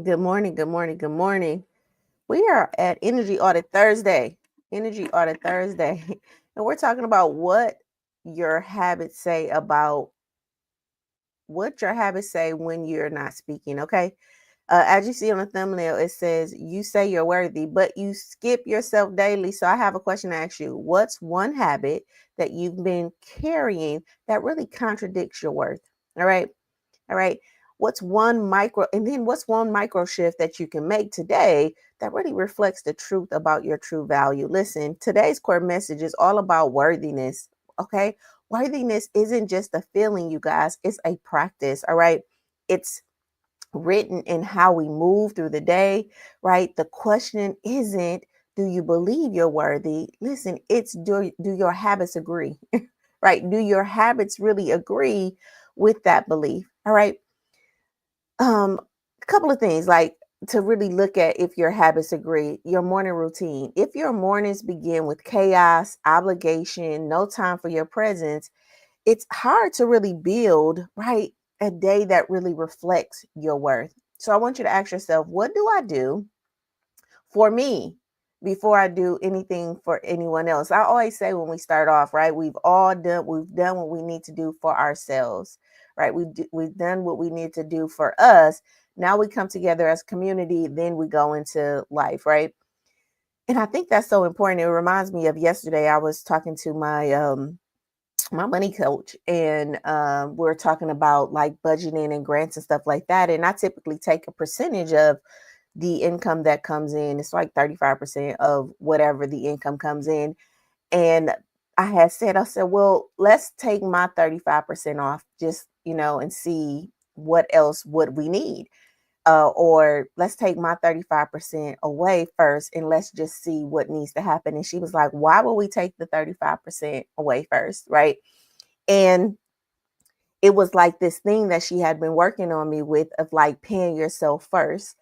Good morning, good morning, good morning. We are at Energy Audit Thursday. Energy Audit Thursday. And we're talking about your habits say about what your habits say when you're not speaking, okay? As you see on the thumbnail, it says you say you're worthy, but you skip yourself daily. So I have a question to ask you. What's one habit that you've been carrying that really contradicts your worth? All right. All right. What's one micro shift that you can make today that really reflects the truth about your true value? Listen, today's core message is all about worthiness. Okay. Worthiness isn't just a feeling, you guys, it's a practice. All right. It's written in how we move through the day, right? The question isn't, do you believe you're worthy? Listen, it's do your habits agree? Right? Do your habits really agree with that belief? All right. A couple of things like to really look at if your habits agree, your morning routine. If your mornings begin with chaos, obligation, no time for your presence, it's hard to really build, right, a day that really reflects your worth. So I want you to ask yourself, what do I do for me before I do anything for anyone else? I always say when we start off, right, we've done what we need to do for ourselves, right? We've done what we need to do for us. Now we come together as community, then we go into life, right? And I think that's so important. It reminds me of yesterday. I was talking to my money coach, and we're talking about like budgeting and grants and stuff like that. And I typically take a percentage of the income that comes in. It's like 35% of whatever the income comes in. And I said, well, let's take my 35% off just, and see what else would we need. Or let's take my 35% away first and let's just see what needs to happen. And she was like, why would we take the 35% away first? Right. And it was like this thing that she had been working on me with of like paying yourself first.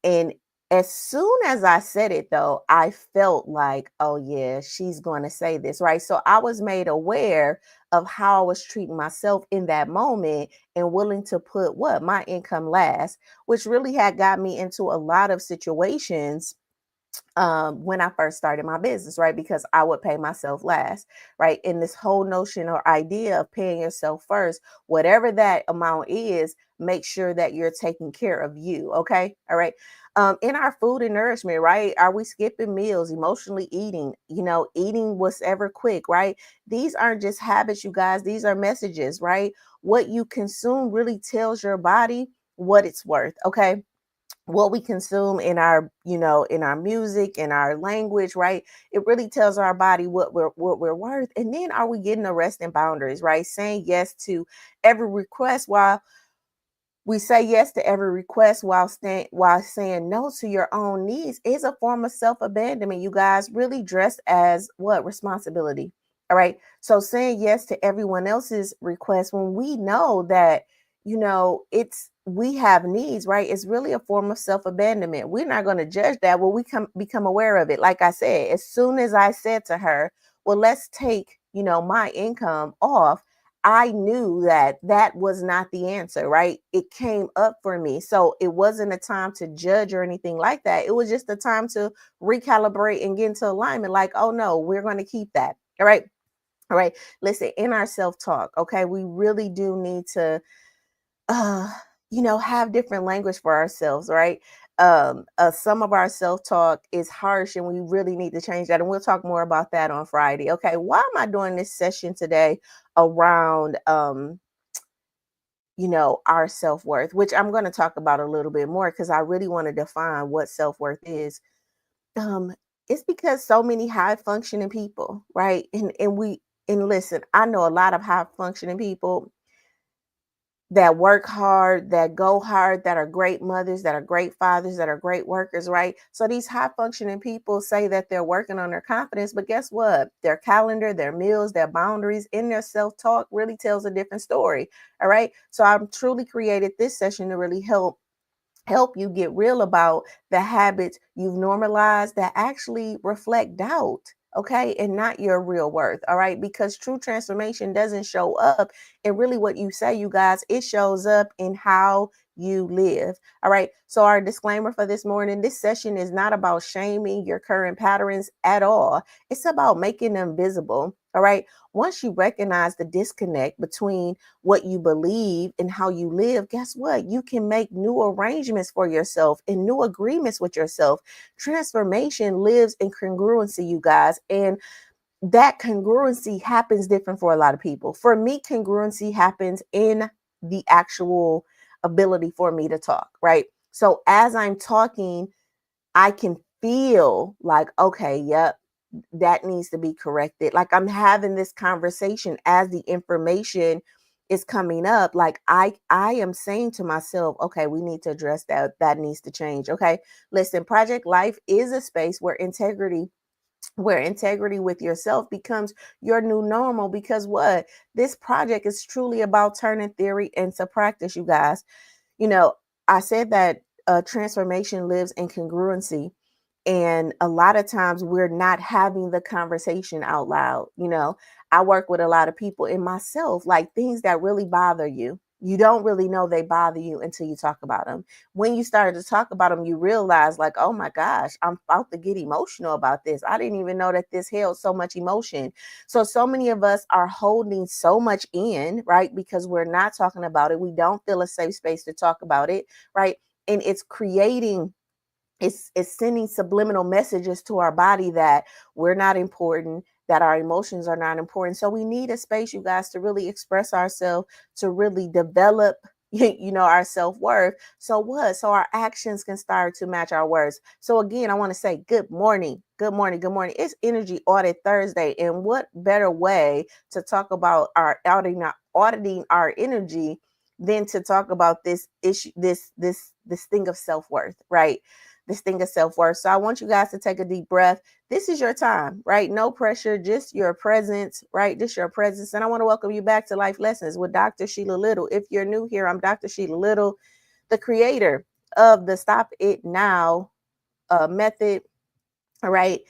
And as soon as I said it, though, I felt like, oh, yeah, she's going to say this, right? So I was made aware of how I was treating myself in that moment and willing to put my income last, which really had got me into a lot of situations when I first started my business, right? Because I would pay myself last, right? And this whole notion or idea of paying yourself first, whatever that amount is, make sure that you're taking care of you. Okay. All right. In our food and nourishment, right? Are we skipping meals, emotionally eating, eating what's ever quick, right? These aren't just habits, you guys. These are messages, right? What you consume really tells your body what it's worth. Okay, what we consume in our in our music, in our language, right? It really tells our body what we're worth. And then are we getting the rest and boundaries, right? Saying yes to every request while we say yes to every request while saying no to your own needs is a form of self-abandonment, you guys, really dressed as what? Responsibility. All right. So saying yes to everyone else's request when we know that, it's we have needs, right? It's really a form of self-abandonment. We're not going to judge that when we become aware of it. Like I said, as soon as I said to her, well, let's take, my income off, I knew that that was not the answer, right? It came up for me. So it wasn't a time to judge or anything like that. It was just a time to recalibrate and get into alignment like, oh no, we're going to keep that. All right. All right. Listen, in our self talk, okay, we really do need to uh have different language for ourselves, right? Some of our self-talk is harsh and we really need to change that, and we'll talk more about that on Friday. Okay, why am I doing this session today around our self-worth, which I'm going to talk about a little bit more because I really want to define what self-worth is. um it's because so many high functioning people, right? And listen, I know a lot of high functioning people that work hard, that go hard, that are great mothers, that are great fathers, that are great workers, right? So these high functioning people say that they're working on their confidence, but guess what? Their calendar, their meals, their boundaries, in their self talk really tells a different story. All right. So I've truly created this session to really help you get real about the habits you've normalized that actually reflect doubt, okay, and not your real worth. All right, because true transformation doesn't show up in really what you say, you guys. It shows up in how you live. All right. So, our disclaimer for this morning, this session is not about shaming your current patterns at all. It's about making them visible. All right. Once you recognize the disconnect between what you believe and how you live, guess what? You can make new arrangements for yourself and new agreements with yourself. Transformation lives in congruency, you guys. And that congruency happens different for a lot of people. For me, congruency happens in the actual ability for me to talk, right? So as I'm talking, I can feel like, okay, yep, that needs to be corrected. Like I'm having this conversation as the information is coming up. Like I am saying to myself, okay, we need to address that. That needs to change. Okay. Listen, Project Life is a space where integrity with yourself becomes your new normal, because what this project is truly about turning theory into practice, you guys. You know, I said that transformation lives in congruency. And a lot of times we're not having the conversation out loud. I work with a lot of people in myself, like things that really bother you. You don't really know they bother you until you talk about them. When you started to talk about them, you realize, like, oh my gosh, I'm about to get emotional about this. I didn't even know that this held so much emotion. So many of us are holding so much in, right? Because we're not talking about it. We don't feel a safe space to talk about it, right? And it's sending subliminal messages to our body that we're not important, that our emotions are not important. So we need a space, you guys, to really express ourselves, to really develop our self-worth. So what? So our actions can start to match our words. So again, I want to say good morning. Good morning. Good morning. It's Energy Audit Thursday. And what better way to talk about our auditing our energy than to talk about this issue, this thing of self-worth, right? This thing of self-worth. So I want you guys to take a deep breath. This is your time, right? No pressure, just your presence, right? Just your presence. And I want to welcome you back to Life Lessons with Dr. Sheila Little. If you're new here, I'm Dr. Sheila Little, the creator of the Stop It Now method. All right.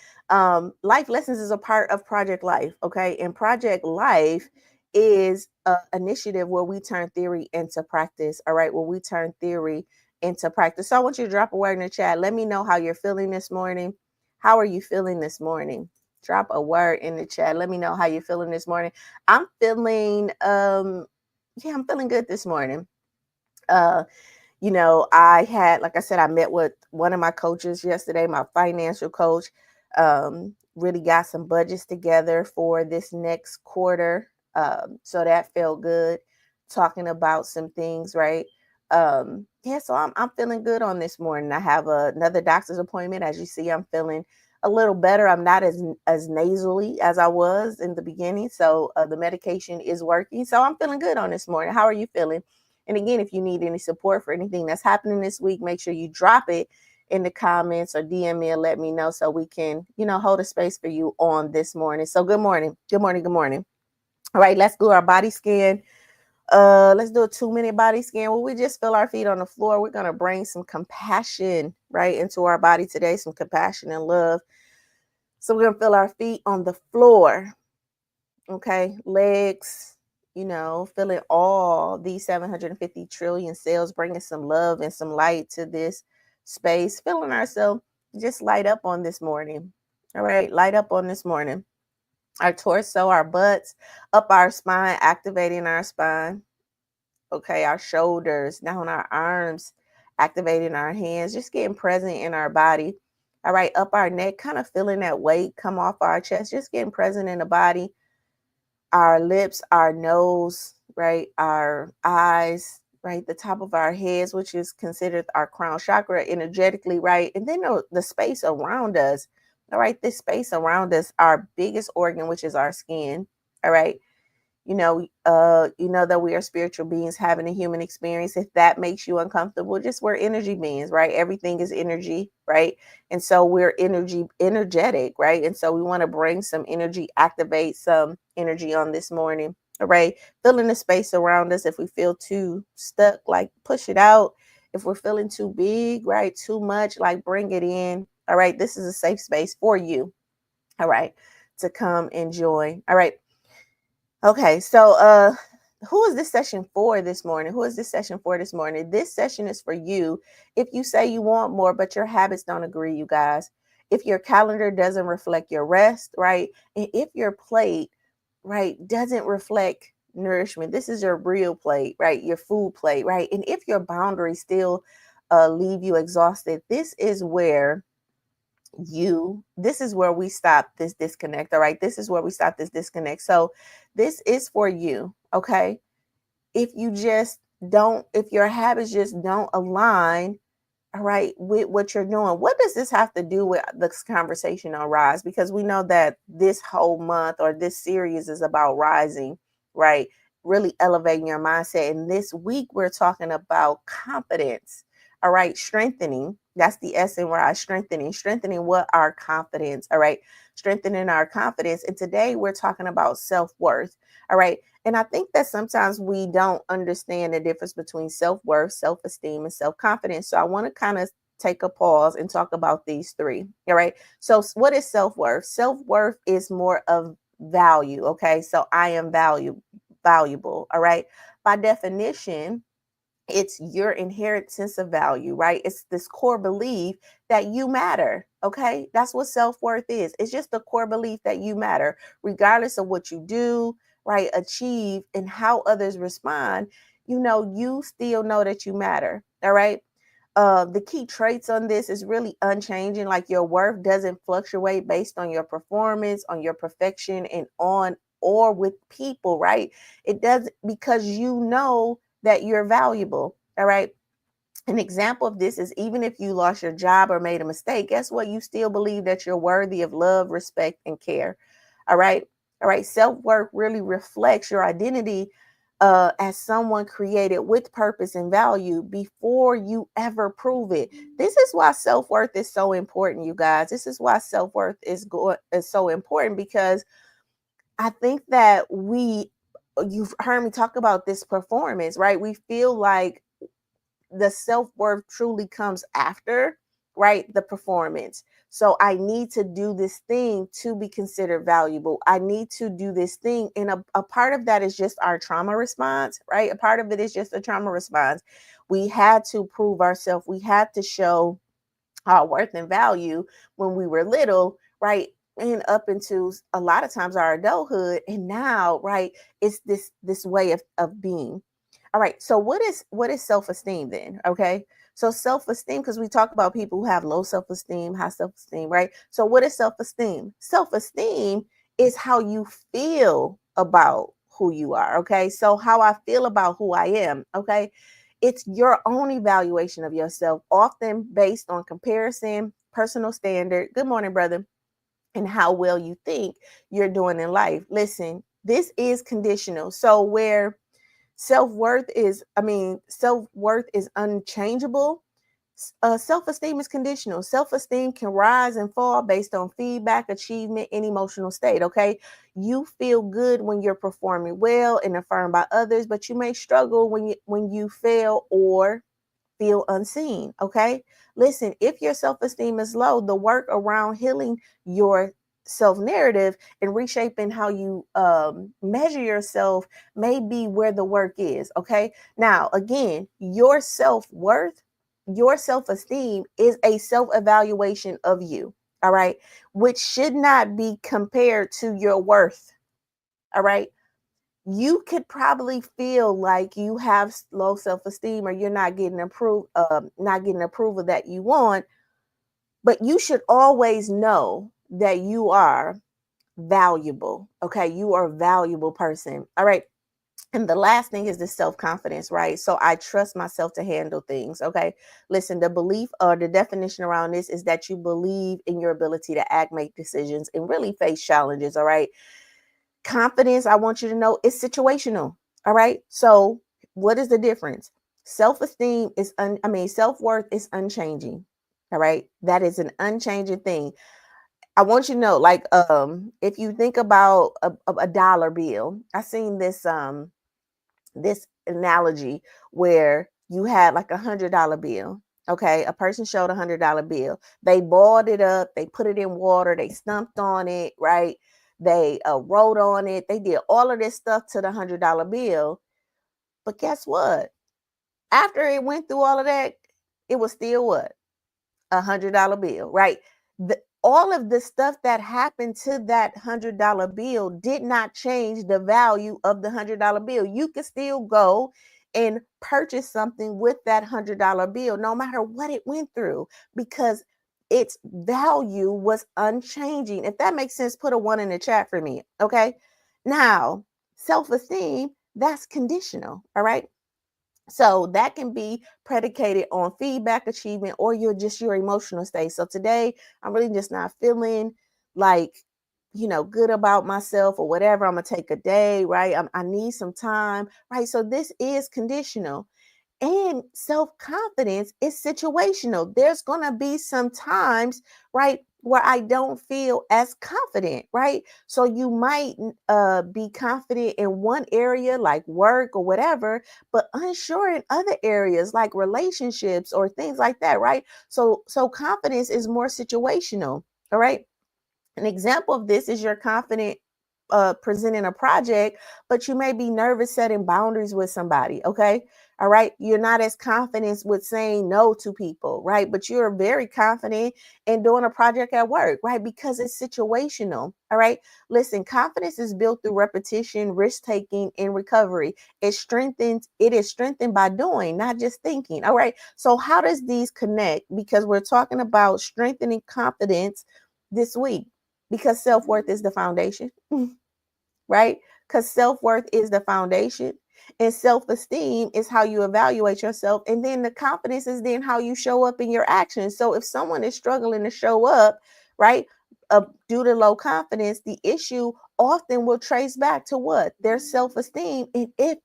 Life Lessons is a part of Project Life. Okay. And Project Life is an initiative where we turn theory into practice. All right. Where we turn theory into practice. So I want you to drop a word in the chat. Let me know how you're feeling this morning. How are you feeling this morning? Drop a word in the chat. Let me know how you're feeling this morning. I'm feeling, I'm feeling good this morning. I had, like I said, I met with one of my coaches yesterday, my financial coach. Really got some budgets together for this next quarter. So that felt good, talking about some things, right? So I'm feeling good on this morning. I have another doctor's appointment. As you see, I'm feeling a little better. I'm not as nasally as I was in the beginning. So the medication is working. So I'm feeling good on this morning. How are you feeling? And again, if you need any support for anything that's happening this week, make sure you drop it in the comments or DM me and let me know so we can, hold a space for you on this morning. So good morning. Good morning. Good morning. All right, let's do our body scan. Let's do a 2-minute body scan where we just feel our feet on the floor. We're going to bring some compassion right into our body today, some compassion and love. So we're going to feel our feet on the floor. Okay, legs, feeling all these 750 trillion cells, bringing some love and some light to this space, feeling ourselves just light up on this morning. All right, light up on this morning. Our torso, our butts, up our spine, activating our spine. Okay, our shoulders, down our arms, activating our hands, just getting present in our body. All right, up our neck, kind of feeling that weight come off our chest, just getting present in the body. Our lips, our nose, right? Our eyes, right? The top of our heads, which is considered our crown chakra energetically, right? And then the space around us, all right? This space around us, our biggest organ, which is our skin, all right? That we are spiritual beings having a human experience. If that makes you uncomfortable, just we're energy beings, right? Everything is energy, right? And so we're energetic, right? And so we want to bring some energy, activate some energy on this morning, all right? Filling the space around us. If we feel too stuck, like push it out. If we're feeling too big, right? Too much, like bring it in. All right. This is a safe space for you. All right. To come and join. All right. Okay, so who is this session for this morning? Who is this session for this morning? This session is for you. If you say you want more, but your habits don't agree, you guys. If your calendar doesn't reflect your rest, right? And if your plate, right, doesn't reflect nourishment, this is your real plate, right? Your food plate, right? And if your boundaries still leave you exhausted, this is where we stop this disconnect. All right. This is where we stop this disconnect. So this is for you. Okay. If you just don't, if your habits just don't align, all right, with what you're doing, what does this have to do with this conversation on rise? Because we know that this whole month or this series is about rising, right? Really elevating your mindset. And this week we're talking about confidence. All right, strengthening. That's the S in rise, strengthening what our confidence. All right, strengthening our confidence. And today we're talking about self-worth. All right. And I think that sometimes we don't understand the difference between self-worth, self-esteem, and self-confidence. So I want to kind of take a pause and talk about these three. All right. So what is self-worth? Self-worth is more of value. Okay. So I am valuable. All right. By definition, it's your inherent sense of value, right? It's this core belief that you matter. Okay. That's what self worth is. It's just the core belief that you matter, regardless of what you do, right? Achieve and how others respond. You still know that you matter. All right. The key traits on this is really unchanging. Like your worth doesn't fluctuate based on your performance, on your perfection, and on or with people, right? It does because you know that you're valuable. All right. An example of this is even if you lost your job or made a mistake, guess what? You still believe that you're worthy of love, respect, and care. All right. All right. Self worth really reflects your identity as someone created with purpose and value before you ever prove it. This is why self worth is so important, you guys. This is why self worth is so important because I think that you've heard me talk about this performance, right? We feel like the self-worth truly comes after, right, the performance. So I need to do this thing to be considered valuable. I need to do this thing. And a part of that is just our trauma response, right? A part of it is just a trauma response. We had to prove ourselves. We had to show our worth and value when we were little, right? And up into a lot of times our adulthood. And now, right, it's this way of being. All right. So what is self-esteem then? Okay. So self-esteem, because we talk about people who have low self-esteem, high self-esteem, right? So what is self-esteem? Self-esteem is how you feel about who you are. Okay. So how I feel about who I am. Okay. It's your own evaluation of yourself, often based on comparison, personal standard. Good morning, brother. And how well you think you're doing in life. Listen, this is conditional. So where self-worth is unchangeable. Self-esteem is conditional. Self-esteem can rise and fall based on feedback, achievement, and emotional state. Okay. You feel good when you're performing well and affirmed by others, but you may struggle when you fail or feel unseen. Okay. Listen, if your self esteem is low, the work around healing your self narrative and reshaping how you measure yourself may be where the work is. Okay. Now, again, your self worth, your self esteem is a self evaluation of you. All right. Which should not be compared to your worth. All right. You could probably feel like you have low self-esteem or you're not getting approval that you want, but you should always know that you are valuable. Okay, you are a valuable person. All right. And the last thing is the self-confidence, right? So I trust myself to handle things. Okay. Listen, the belief or the definition around this is that you believe in your ability to act, make decisions, and really face challenges. All right. Confidence, I want you to know, is situational. All right. So, what is the difference? Self-worth is unchanging. All right. That is an unchanging thing. I want you to know, like, if you think about a dollar bill, I seen this analogy where you had like $100 bill. Okay, a person showed $100 bill. They balled it up, they put it in water, they stumped on it, right? They wrote on it. They did all of this stuff to the $100 bill. But guess what? After it went through all of that, it was still what? $100 bill, right? All of the stuff that happened to that $100 bill did not change the value of the $100 bill. You could still go and purchase something with that $100 bill, no matter what it went through, because its value was unchanging. If that makes sense, put a one in the chat for me. Okay. Now, self esteem, that's conditional. All right. So that can be predicated on feedback, achievement, or your emotional state. So today I'm really just not feeling like, good about myself or whatever. I'm gonna take a day, right? I need some time, right? So this is conditional. And self confidence is situational. There's going to be some times, right, where I don't feel as confident, right? So you might be confident in one area like work or whatever, but unsure in other areas like relationships or things like that, right? So confidence is more situational, all right? An example of this is you're confident presenting a project, but you may be nervous setting boundaries with somebody. Okay. All right. You're not as confident with saying no to people, right? But you're very confident in doing a project at work, right? Because it's situational. All right. Listen, confidence is built through repetition, risk taking, and recovery. It is strengthened by doing, not just thinking. All right. So, how does these connect? Because we're talking about strengthening confidence this week because self-worth is the foundation, right? Because self-worth is the foundation and self-esteem is how you evaluate yourself. And then the confidence is then how you show up in your actions. So if someone is struggling to show up, right, due to low confidence, the issue often will trace back to what? Their self-esteem. And if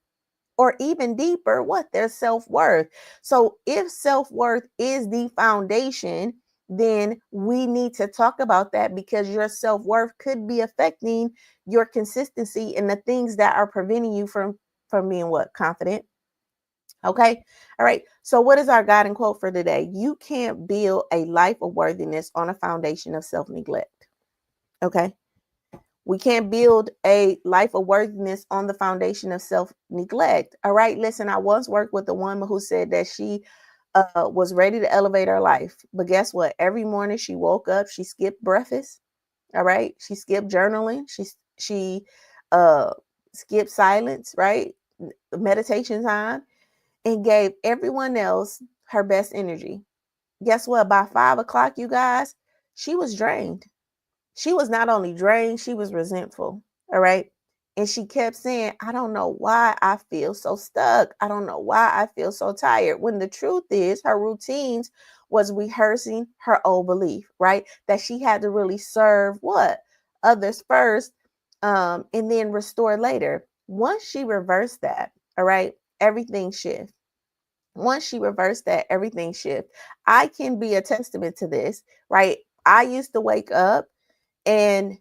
or even deeper, what? Their self-worth. So if self-worth is the foundation, then we need to talk about that because your self-worth could be affecting your consistency and the things that are preventing you from being what? Confident. Okay. All right. So what is our guiding quote for today? You can't build a life of worthiness on a foundation of self-neglect. Okay. We can't build a life of worthiness on the foundation of self neglect. All right. Listen, I once worked with a woman who said that she was ready to elevate her life. But guess what? Every morning she woke up, she skipped breakfast. All right. She skipped journaling. She uh, skipped silence, right? Meditation time, and gave everyone else her best energy. Guess what? By 5 o'clock, you guys, she was drained. She was not only drained, she was resentful. All right. And she kept saying, I don't know why I feel so stuck. I don't know why I feel so tired. When the truth is, her routines was rehearsing her old belief, right? That she had to really serve what? Others first, and then restore later. Once she reversed that, all right, everything shifts. Once she reversed that, everything shifts. I can be a testament to this, right? I used to wake up and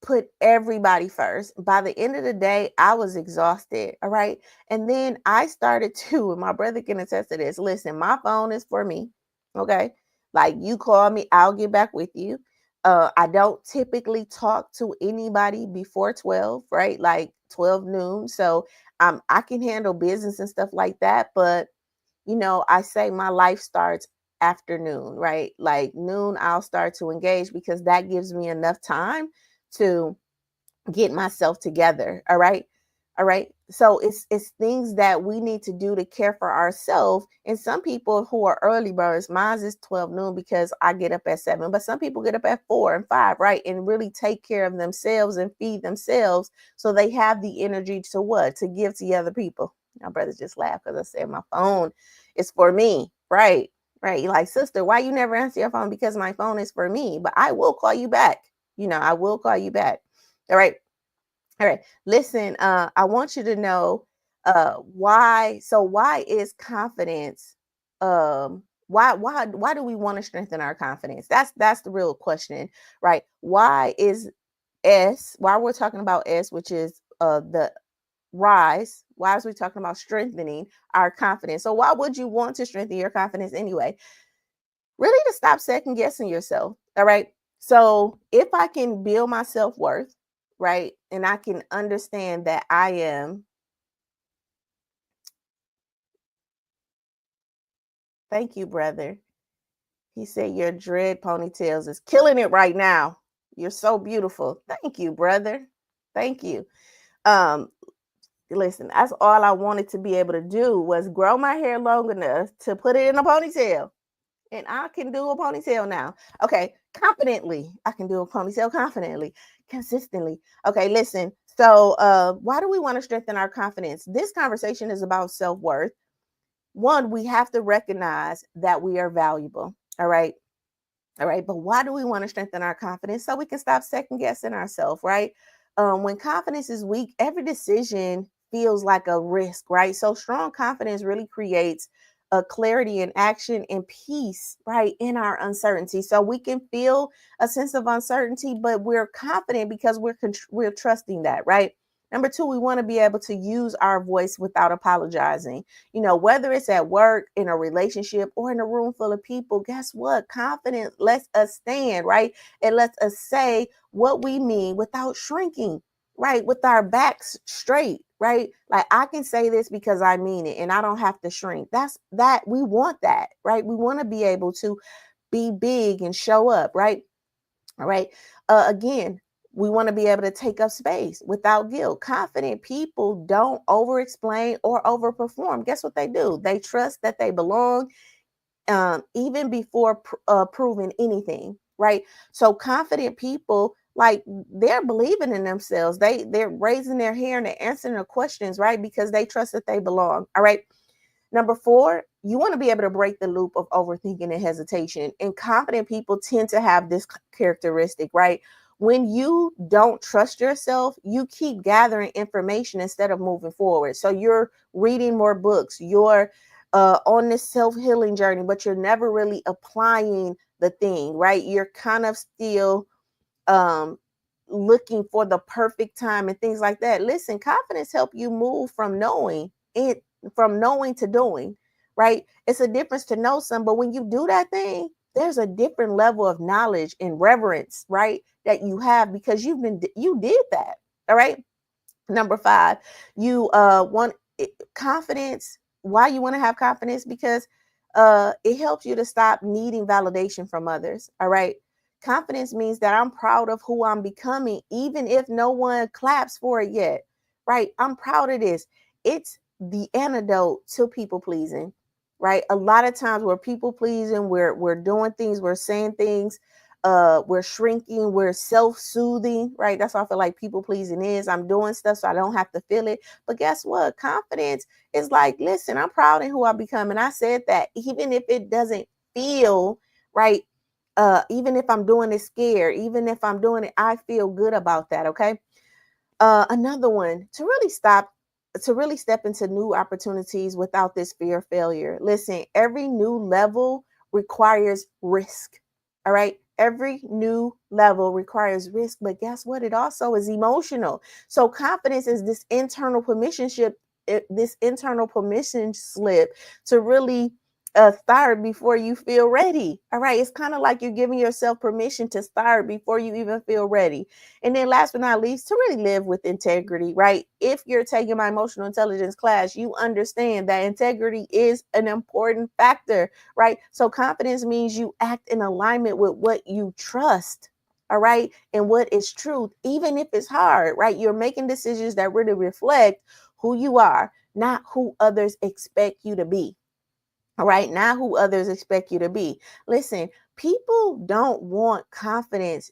put everybody first. By the end of the day, I was exhausted. All right. And then I started to, and my brother can attest to this. Listen, my phone is for me. Okay. Like you call me, I'll get back with you. I don't typically talk to anybody before 12, right? Like 12 noon. So I can handle business and stuff like that. But I say my life starts afternoon, right? Like noon, I'll start to engage because that gives me enough time to get myself together. All right. All right. So it's things that we need to do to care for ourselves. And some people who are early birds, mine is 12 noon because I get up at 7, but some people get up at 4 and 5, right? And really take care of themselves and feed themselves so they have the energy to what? To give to other people. My brothers just laugh because I said my phone is for me. Right. Right. You're like, sister, why you never answer your phone? Because my phone is for me, but I will call you back. I will call you back. All right. All right. Listen, I want you to know why is confidence why do we want to strengthen our confidence? That's the real question, right? Why we're talking about S, which is the rise, why is we talking about strengthening our confidence? So why would you want to strengthen your confidence anyway? Really to stop second guessing yourself. All right. So if I can build my self worth, right, and I can understand that I am Thank you, brother. He said your dread ponytails is killing it right now. You're so beautiful. Thank you, brother. Thank you. Um, Listen, that's all I wanted to be able to do was grow my hair long enough to put it in a ponytail. And I can do a ponytail now. Okay, confidently. I can do a ponytail confidently, consistently. Okay, listen. So, why do we want to strengthen our confidence? This conversation is about self-worth. One, we have to recognize that we are valuable. All right. All right. But why do we want to strengthen our confidence? So we can stop second guessing ourselves, right? When confidence is weak, every decision feels like a risk, right? So strong confidence really creates a clarity in action and peace, right, in our uncertainty. So we can feel a sense of uncertainty, but we're confident because we're trusting that, right? Number two, we want to be able to use our voice without apologizing. Whether it's at work, in a relationship, or in a room full of people, guess what? Confidence lets us stand, right? It lets us say what we mean without shrinking, right? With our backs straight, right? Like I can say this because I mean it and I don't have to shrink. We want that, right? We want to be able to be big and show up, right? All right. Again, we want to be able to take up space without guilt. Confident people don't over explain or overperform. Guess what they do? They trust that they belong, even before proving anything, right? So confident people, like they're believing in themselves. They're raising their hair and they're answering their questions, right? Because they trust that they belong. All right. Number four, you want to be able to break the loop of overthinking and hesitation. And confident people tend to have this characteristic, right? When you don't trust yourself, you keep gathering information instead of moving forward. So you're reading more books, you're on this self healing journey, but you're never really applying the thing, right? You're kind of still um, looking for the perfect time and things like that. Listen, confidence help you move from knowing to doing, right? It's a difference to know some, but when you do that thing, there's a different level of knowledge and reverence, right? That you have because you did that. All right. Number five, you want confidence. Why you want to have confidence? Because it helps you to stop needing validation from others. All right. Confidence means that I'm proud of who I'm becoming, even if no one claps for it yet. Right. I'm proud of this. It's the antidote to people pleasing. Right. A lot of times we're people pleasing, we're doing things, we're saying things, we're shrinking, we're self-soothing, right? That's why I feel like people pleasing is I'm doing stuff so I don't have to feel it. But guess what? Confidence is like, listen, I'm proud in who I become. And I said that even if it doesn't feel right, even if I'm doing it scared, even if I'm doing it, I feel good about that. Okay. Another one, to really step into new opportunities without this fear of failure. Listen, every new level requires risk. All right. Every new level requires risk, but guess what? It also is emotional. So confidence is this internal permission slip to really start before you feel ready. All right. It's kind of like you're giving yourself permission to start before you even feel ready. And then last but not least, to really live with integrity, right? If you're taking my emotional intelligence class, you understand that integrity is an important factor, right? So confidence means you act in alignment with what you trust. All right. And what is truth, even if it's hard, right? You're making decisions that really reflect who you are, not who others expect you to be. All right, not who others expect you to be. Listen, people don't want confidence.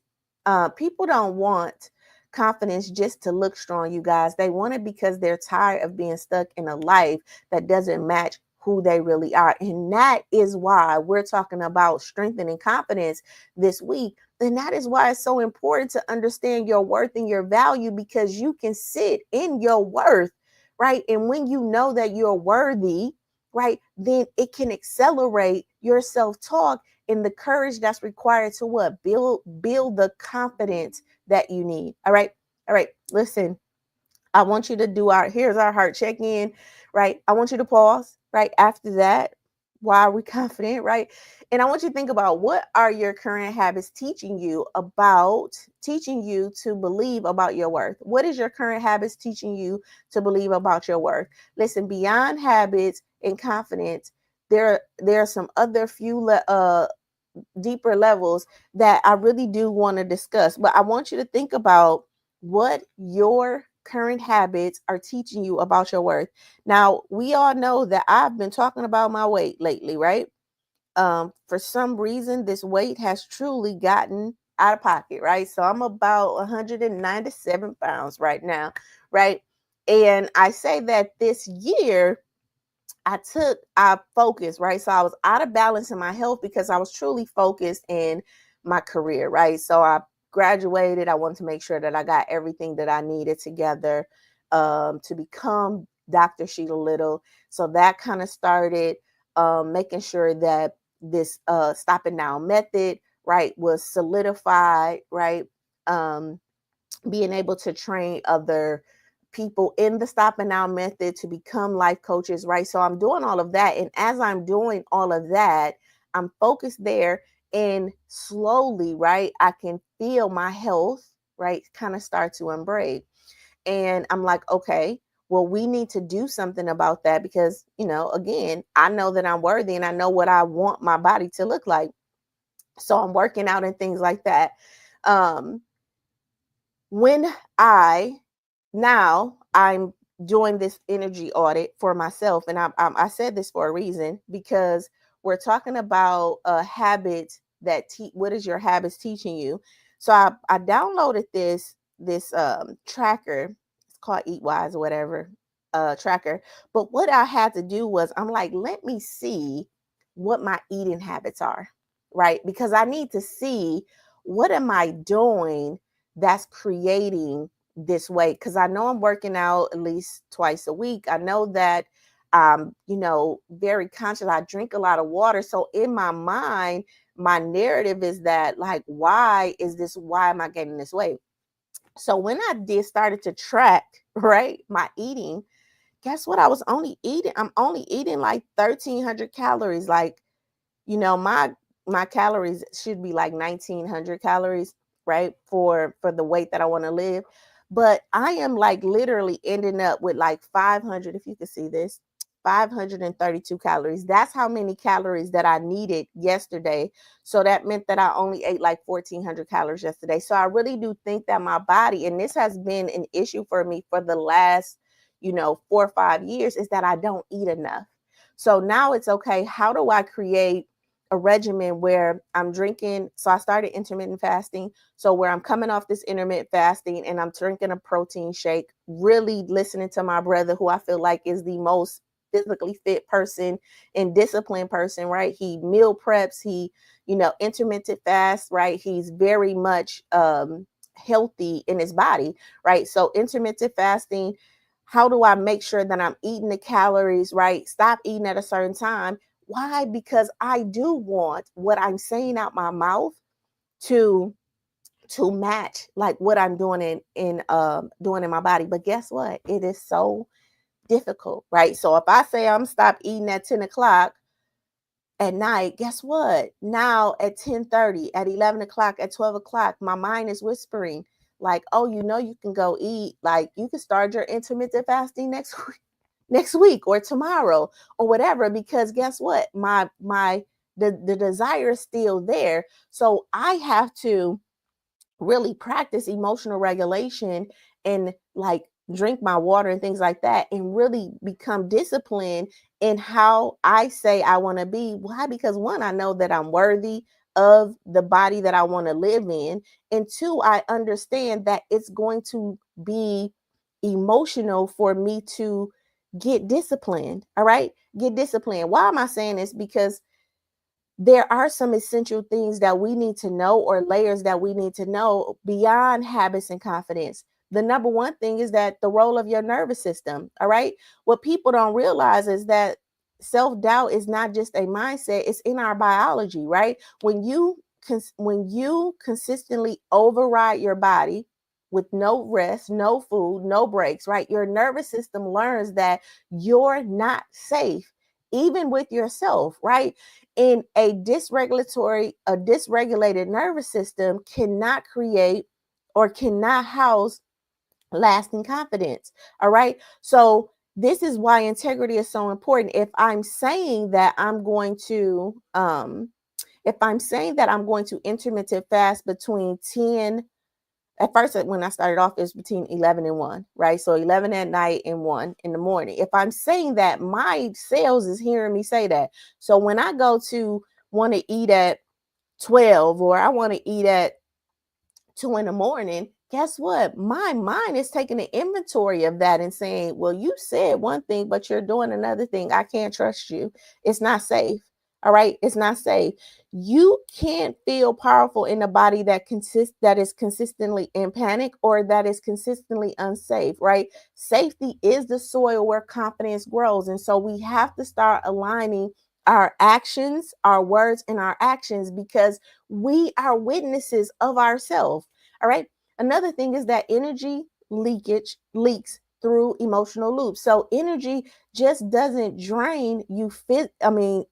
People don't want confidence just to look strong, you guys. They want it because they're tired of being stuck in a life that doesn't match who they really are. And that is why we're talking about strengthening confidence this week. And that is why it's so important to understand your worth and your value because you can sit in your worth, right? And when you know that you're worthy, right, then it can accelerate your self-talk and the courage that's required to what? Build the confidence that you need. All right. All right. Listen, I want you to here's our heart check-in, right? I want you to pause, right? After that, why are we confident, right? And I want you to think about what are your current habits teaching you to believe about your worth? What is your current habits teaching you to believe about your worth? Listen, beyond habits and confidence, there are some other deeper levels that I really do want to discuss. But I want you to think about what your current habits are teaching you about your worth. Now, we all know that I've been talking about my weight lately, right? For some reason, this weight has truly gotten out of pocket, right? So I'm about 197 pounds right now, right? And I say that this year, I focused, right? So I was out of balance in my health because I was truly focused in my career, right? So I graduated. I wanted to make sure that I got everything that I needed together to become Dr. Sheila Little. So that kind of started making sure that this stopping down method, right, was solidified, right? Um, Being able to train other people in the stop and now method to become life coaches, right? So I'm doing all of that. And as I'm doing all of that, I'm focused there. And slowly, right, I can feel my health, right, kind of start to embrace. And I'm like, okay, well, we need to do something about that because, again, I know that I'm worthy and I know what I want my body to look like. So I'm working out and things like that. Um, when I now I'm doing this energy audit for myself, and I said this for a reason because we're talking about a habit that what is your habits teaching you. So I downloaded this tracker. It's called Eatwise or whatever tracker. But what I had to do was I'm like, let me see what my eating habits are, right? Because I need to see what am I doing that's creating this weight, because I know I'm working out at least twice a week. I know that very conscious. I drink a lot of water. So in my mind, my narrative is that like, why am I getting this weight? So when I did started to track, right, my eating, guess what? I'm only eating like 1,300 calories. Like, my calories should be like 1,900 calories, right, for the weight that I want to live. But I am like literally ending up with like 500, if you can see this, 532 calories. That's how many calories that I needed yesterday. So that meant that I only ate like 1,400 calories yesterday. So I really do think that my body, and this has been an issue for me for the last 4 or 5 years, is that I don't eat enough. So now it's okay. How do I create a regimen where I'm drinking? So I started intermittent fasting. So where I'm coming off this intermittent fasting and I'm drinking a protein shake, really listening to my brother, who I feel like is the most physically fit person and disciplined person, right? He meal preps, he, intermittent fast, right? He's very much healthy in his body, right? So intermittent fasting, how do I make sure that I'm eating the calories, right? Stop eating at a certain time. Why? Because I do want what I'm saying out my mouth to match like what I'm doing in my body. But guess what? It is so difficult, right? So if I say I'm stop eating at 10 o'clock at night, guess what? Now at 10:30, at 11 o'clock, at 12 o'clock, my mind is whispering, like, oh, you can go eat. Like, you can start your intermittent fasting next week or tomorrow or whatever, because guess what? The desire is still there. So I have to really practice emotional regulation and like drink my water and things like that, and really become disciplined in how I say I want to be. Why? Because one, I know that I'm worthy of the body that I want to live in. And two, I understand that it's going to be emotional for me to get disciplined. All right. Get disciplined. Why am I saying this? Because there are some essential things that we need to know, or layers that we need to know beyond habits and confidence. The number one thing is that the role of your nervous system. All right. What people don't realize is that self-doubt is not just a mindset, it's in our biology, right? When you consistently override your body with no rest, no food, no breaks, right? Your nervous system learns that you're not safe, even with yourself, right? In a dysregulated nervous system cannot create or cannot house lasting confidence. All right. So This is why integrity is so important. If I'm saying that I'm going to intermittent fast between 10, at first when I started off, it was between 11 and 1, right? So 11 at night and 1 in the morning. If I'm saying that, my cells is hearing me say that. So when I go to want to eat at 12, or I want to eat at 2 in the morning, guess what? My mind is taking an inventory of that and saying, well, you said one thing, but you're doing another thing. I can't trust you. It's not safe. All right. It's not safe. You can't feel powerful in a body that is consistently in panic or that is consistently unsafe, right? Safety is the soil where confidence grows. And so we have to start aligning our actions, our words, and our actions, because we are witnesses of ourselves. All right. Another thing is that energy leakage leaks through emotional loops. So energy just doesn't drain you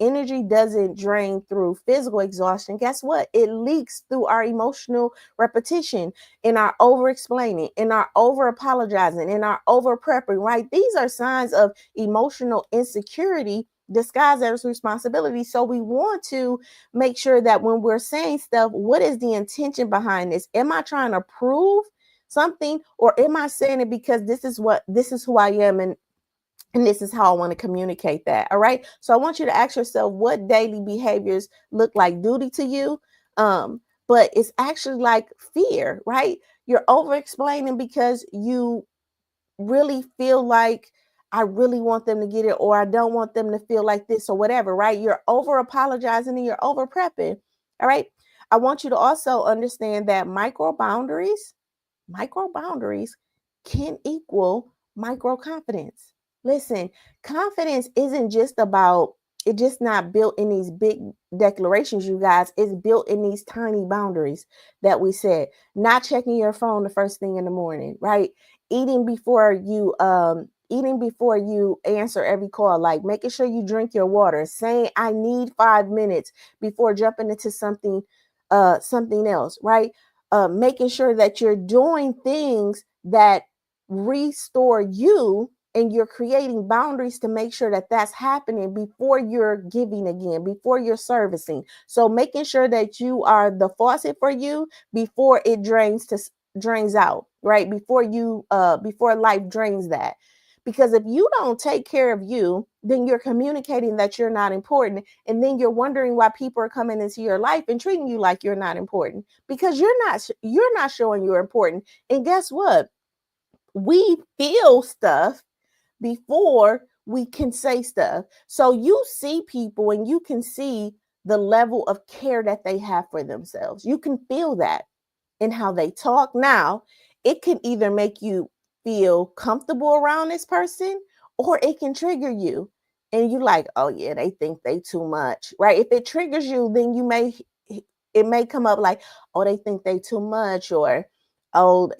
energy doesn't drain through physical exhaustion. Guess what? It leaks through our emotional repetition, in our over explaining, in our over apologizing, in our over prepping, right? These are signs of emotional insecurity disguised as responsibility. So we want to make sure that when we're saying stuff, what is the intention behind this? Am I trying to prove something, or am I saying it because this is who I am, and this is how I want to communicate that? All right. So I want you to ask yourself, what daily behaviors look like duty to you? But it's actually like fear, right? You're over explaining because you really feel like, I really want them to get it, or I don't want them to feel like this, or whatever, right? You're over apologizing and you're over prepping. All right. I want you to also understand that micro boundaries can equal micro confidence. Listen, confidence isn't just about, it's just not built in these big declarations, you guys. It's built in these tiny boundaries that we set. Not checking your phone the first thing in the morning, right? Eating before you answer every call, like making sure you drink your water, saying I need 5 minutes before jumping into something else, right? Making sure that you're doing things that restore you, and you're creating boundaries to make sure that that's happening before you're giving again, before you're servicing. So making sure that you are the faucet for you before it drains out, right? Before life drains that. Because if you don't take care of you, then you're communicating that you're not important, and then you're wondering why people are coming into your life and treating you like you're not important, because you're not showing you're important. And guess what? We feel stuff before we can say stuff. So you see people and you can see the level of care that they have for themselves. You can feel that in how they talk. Now, it can either make you feel comfortable around this person, or it can trigger you. And you like, oh yeah, they think they too much, right? If it triggers you, then it may come up like, oh, they think they too much, or oh,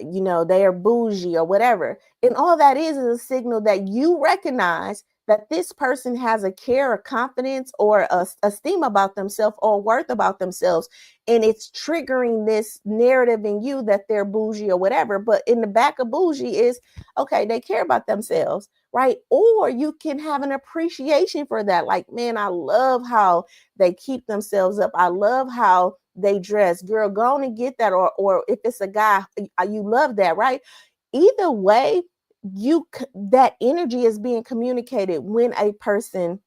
they are bougie, or whatever. And all that is a signal that you recognize that this person has a care, a confidence, or a esteem about themselves, or worth about themselves, and it's triggering this narrative in you that they're bougie or whatever. But in the back of bougie is, okay, they care about themselves, right? Or you can have an appreciation for that, like, man, I love how they keep themselves up, I love how they dress. Girl, go on and get that. Or if it's a guy, you love that, right? Either way, that energy is being communicated when a person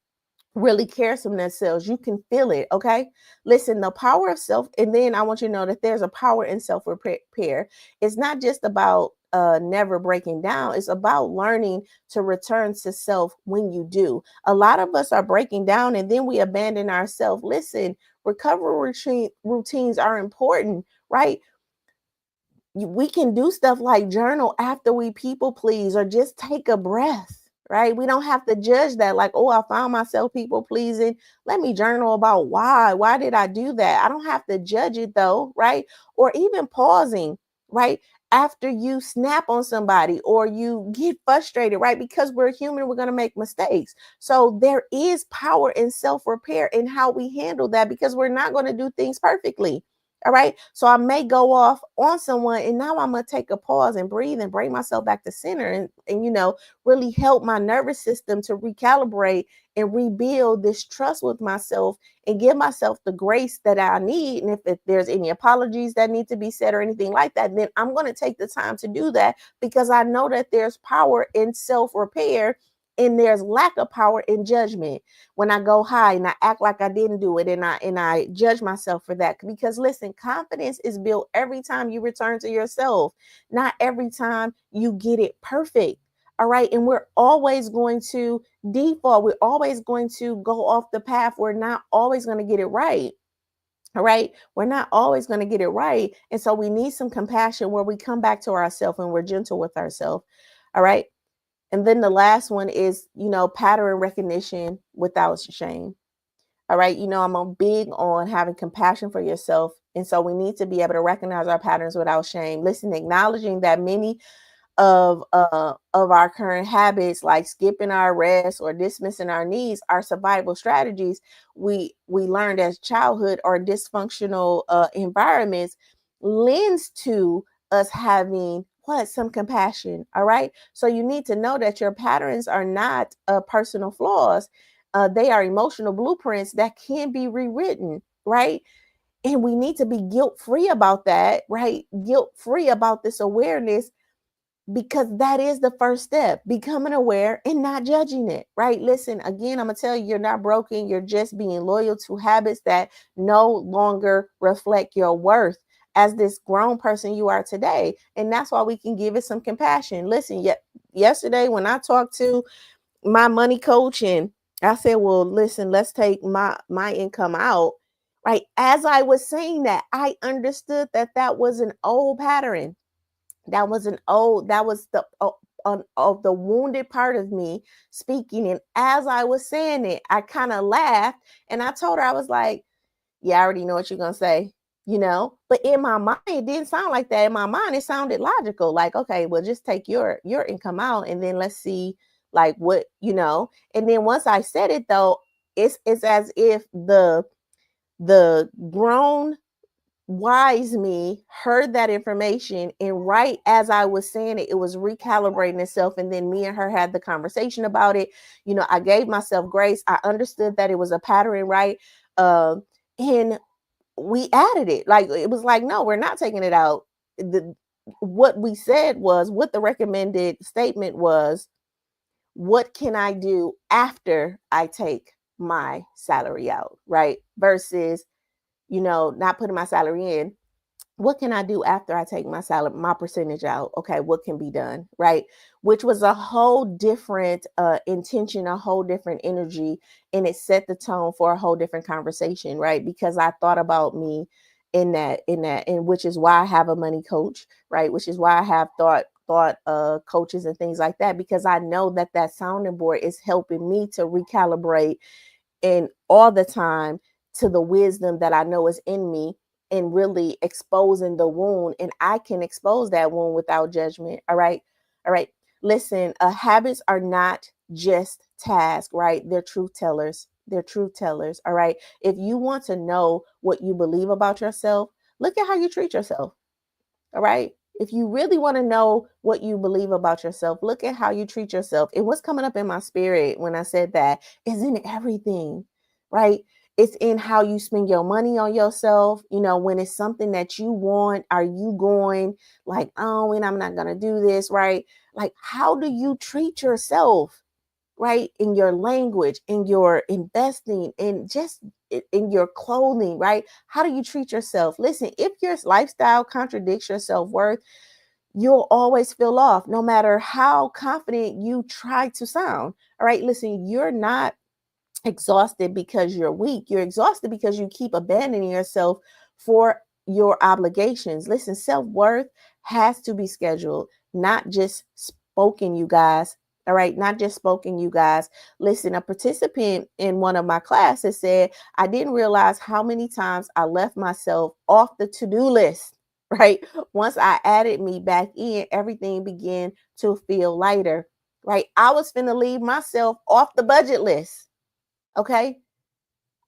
really cares for themselves. You can feel it. Okay. Listen, the power of self, and then I want you to know that there's a power in self repair. It's not just about never breaking down, it's about learning to return to self when you do. A lot of us are breaking down and then we abandon ourselves. Listen, recovery routines are important, right? We can do stuff like journal after we people please, or just take a breath, right? We don't have to judge that, like, oh, I found myself people pleasing, let me journal about why did I do that. I don't have to judge it though, right? Or even pausing, right, after you snap on somebody or you get frustrated, right? Because we're human, we're going to make mistakes. So there is power in self repair in how we handle that, because we're not going to do things perfectly. All right. So I may go off on someone, and now I'm gonna take a pause and breathe and bring myself back to center, and really help my nervous system to recalibrate and rebuild this trust with myself and give myself the grace that I need. And if there's any apologies that need to be said or anything like that, then I'm gonna take the time to do that, because I know that there's power in self-repair and there's lack of power in judgment. When I go high and I act like I didn't do it, and I judge myself for that. Because listen, confidence is built every time you return to yourself, not every time you get it perfect. All right. And we're always going to default. We're always going to go off the path. We're not always going to get it right. All right. We're not always going to get it right. And so we need some compassion where we come back to ourselves and we're gentle with ourselves. All right. And then the last one is, pattern recognition without shame. All right. I'm a big on having compassion for yourself. And so we need to be able to recognize our patterns without shame. Listen, acknowledging that many of our current habits, like skipping our rest or dismissing our needs, are survival strategies we learned as childhood or dysfunctional environments, lends to us having what some compassion. All right. So you need to know that your patterns are not personal flaws. They are emotional blueprints that can be rewritten. Right. And we need to be guilt free about that. Right. Guilt free about this awareness, because that is the first step, becoming aware and not judging it. Right. Listen, again, I'm gonna tell you, you're not broken. You're just being loyal to habits that no longer reflect your worth as this grown person you are today. And that's why we can give it some compassion. Listen, yesterday when I talked to my money coach, and I said, well, listen, let's take my income out. Right. As I was saying that, I understood that that was an old pattern. That was of the wounded part of me speaking. And as I was saying it, I kind of laughed, and I told her, I was like, yeah, I already know what you're gonna say, but in my mind it didn't sound like that. In my mind it sounded logical, like, okay, well, just take your income out, and then let's see, like, what. And then once I said it, though, it's as if the grown wise me heard that information, and right as I was saying it, it was recalibrating itself, and then me and her had the conversation about it. I gave myself grace. I understood that it was a pattern, right? And we added it. Like, it was like, no, we're not taking it out. What we said was, what the recommended statement was, what can I do after I take my salary out, right? Versus, not putting my salary in, what can I do after I take my salary, my percentage out? Okay, what can be done, right? Which was a whole different intention, a whole different energy, and it set the tone for a whole different conversation, right? Because I thought about me and which is why I have a money coach, right? Which is why I have thought coaches and things like that, because I know that that sounding board is helping me to recalibrate, and all the time, to the wisdom that I know is in me, and really exposing the wound. And I can expose that wound without judgment. All right. All right. Listen, habits are not just tasks, right? They're truth tellers. They're truth tellers. All right. If you want to know what you believe about yourself, look at how you treat yourself. All right. If you really want to know what you believe about yourself, look at how you treat yourself. And what's coming up in my spirit when I said that is in everything, right? It's in how you spend your money on yourself. When it's something that you want, are you going like, oh, and I'm not going to do this, right? Like, how do you treat yourself? Right, in your language, in your investing, in just in your clothing, right? How do you treat yourself? Listen, if your lifestyle contradicts your self-worth, you'll always feel off, no matter how confident you try to sound. All right, listen, you're not exhausted because you're weak. You're exhausted because you keep abandoning yourself for your obligations. Listen, self-worth has to be scheduled, not just spoken, you guys. All right, not just spoken, you guys. Listen, a participant in one of my classes said, I didn't realize how many times I left myself off the to-do list. Right. Once I added me back in, everything began to feel lighter. Right. I was finna leave myself off the budget list. Okay.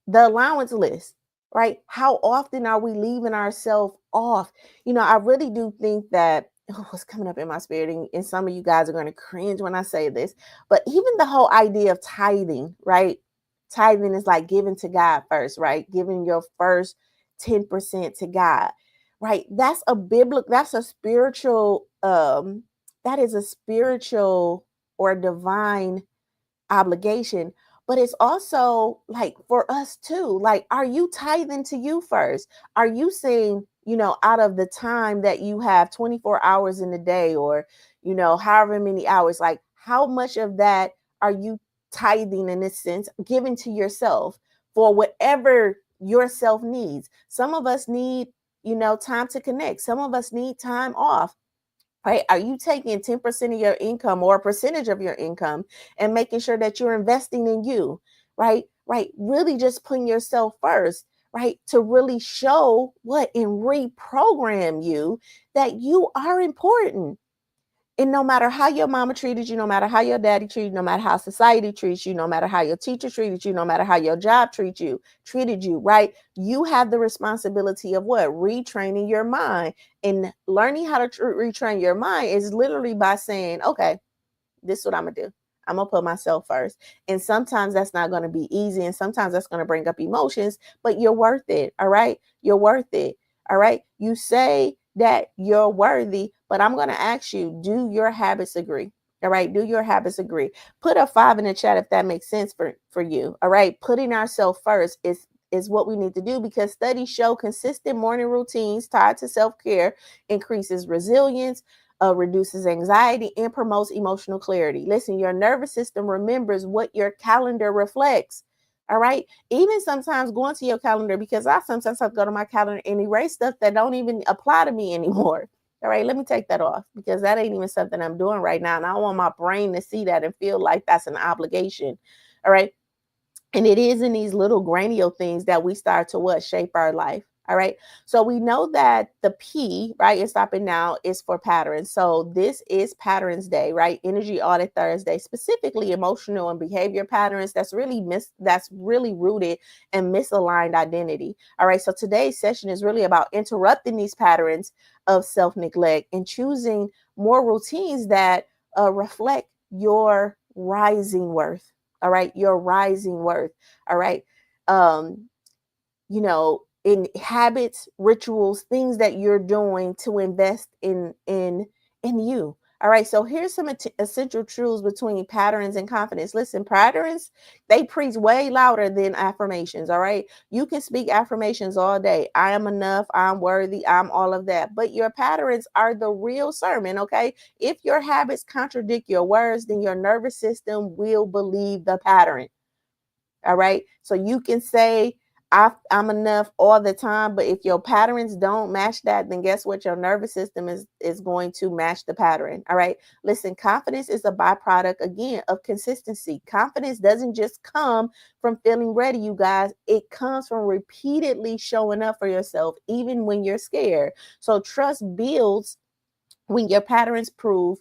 The allowance list. right? How often are we leaving ourselves off? I really do think that, oh, what's coming up in my spirit, and some of you guys are going to cringe when I say this, but even the whole idea of tithing, right? Tithing is like giving to God first, right? Giving your first 10% to God, right? That's a spiritual, that is a spiritual or divine obligation, but it's also like for us too. Like, are you tithing to you first? Are you saying, out of the time that you have 24 hours in a day, or, however many hours, like how much of that are you tithing, in a sense, giving to yourself for whatever yourself needs? Some of us need, time to connect. Some of us need time off. Right? Are you taking 10% of your income or a percentage of your income and making sure that you're investing in you? Right? Right. Really just putting yourself first, right? To really show what and reprogram you that you are important. And no matter how your mama treated you, no matter how your daddy treated you, no matter how society treats you, no matter how your teacher treated you, no matter how your job treated you, right? You have the responsibility of what? Retraining your mind. And learning how to retrain your mind is literally by saying, okay, this is what I'm gonna do. I'm gonna put myself first. And sometimes that's not gonna be easy. And sometimes that's gonna bring up emotions, but you're worth it. All right. You're worth it. All right. You say that you're worthy, but I'm gonna ask you, do your habits agree? All right. Do your habits agree? Put a 5 in the chat if that makes sense for you. All right. Putting ourselves first is what we need to do, because studies show consistent morning routines tied to self-care increases resilience, reduces anxiety, and promotes emotional clarity. Listen, your nervous system remembers what your calendar reflects. All right. Even sometimes going to your calendar, because I sometimes have to go to my calendar and erase stuff that don't even apply to me anymore. All right, let me take that off, because that ain't even something I'm doing right now. And I don't want my brain to see that and feel like that's an obligation. All right. And it is in these little granule things that we start to what? Shape our life. All right. So we know that the P, right, in stopping now is for patterns. So this is Patterns Day, right? Energy Audit Thursday, specifically emotional and behavior patterns that's really rooted in misaligned identity. All right. So today's session is really about interrupting these patterns of self-neglect and choosing more routines that reflect your rising worth. All right, your rising worth. All right. um in habits, rituals, things that you're doing to invest in you. All right, so here's some essential truths between patterns and confidence. Listen, patterns, they preach way louder than affirmations. All right, you can speak affirmations all day. I am enough, I'm worthy, I'm all of that, but your patterns are the real sermon. Okay, if your habits contradict your words, then your nervous system will believe the pattern. All right. So you can say, I'm enough all the time, but if your patterns don't match that, then guess what? Your nervous system is going to match the pattern. All right. Listen, confidence is a byproduct, again, of consistency. Confidence doesn't just come from feeling ready, you guys. It comes from repeatedly showing up for yourself, even when you're scared. So trust builds when your patterns prove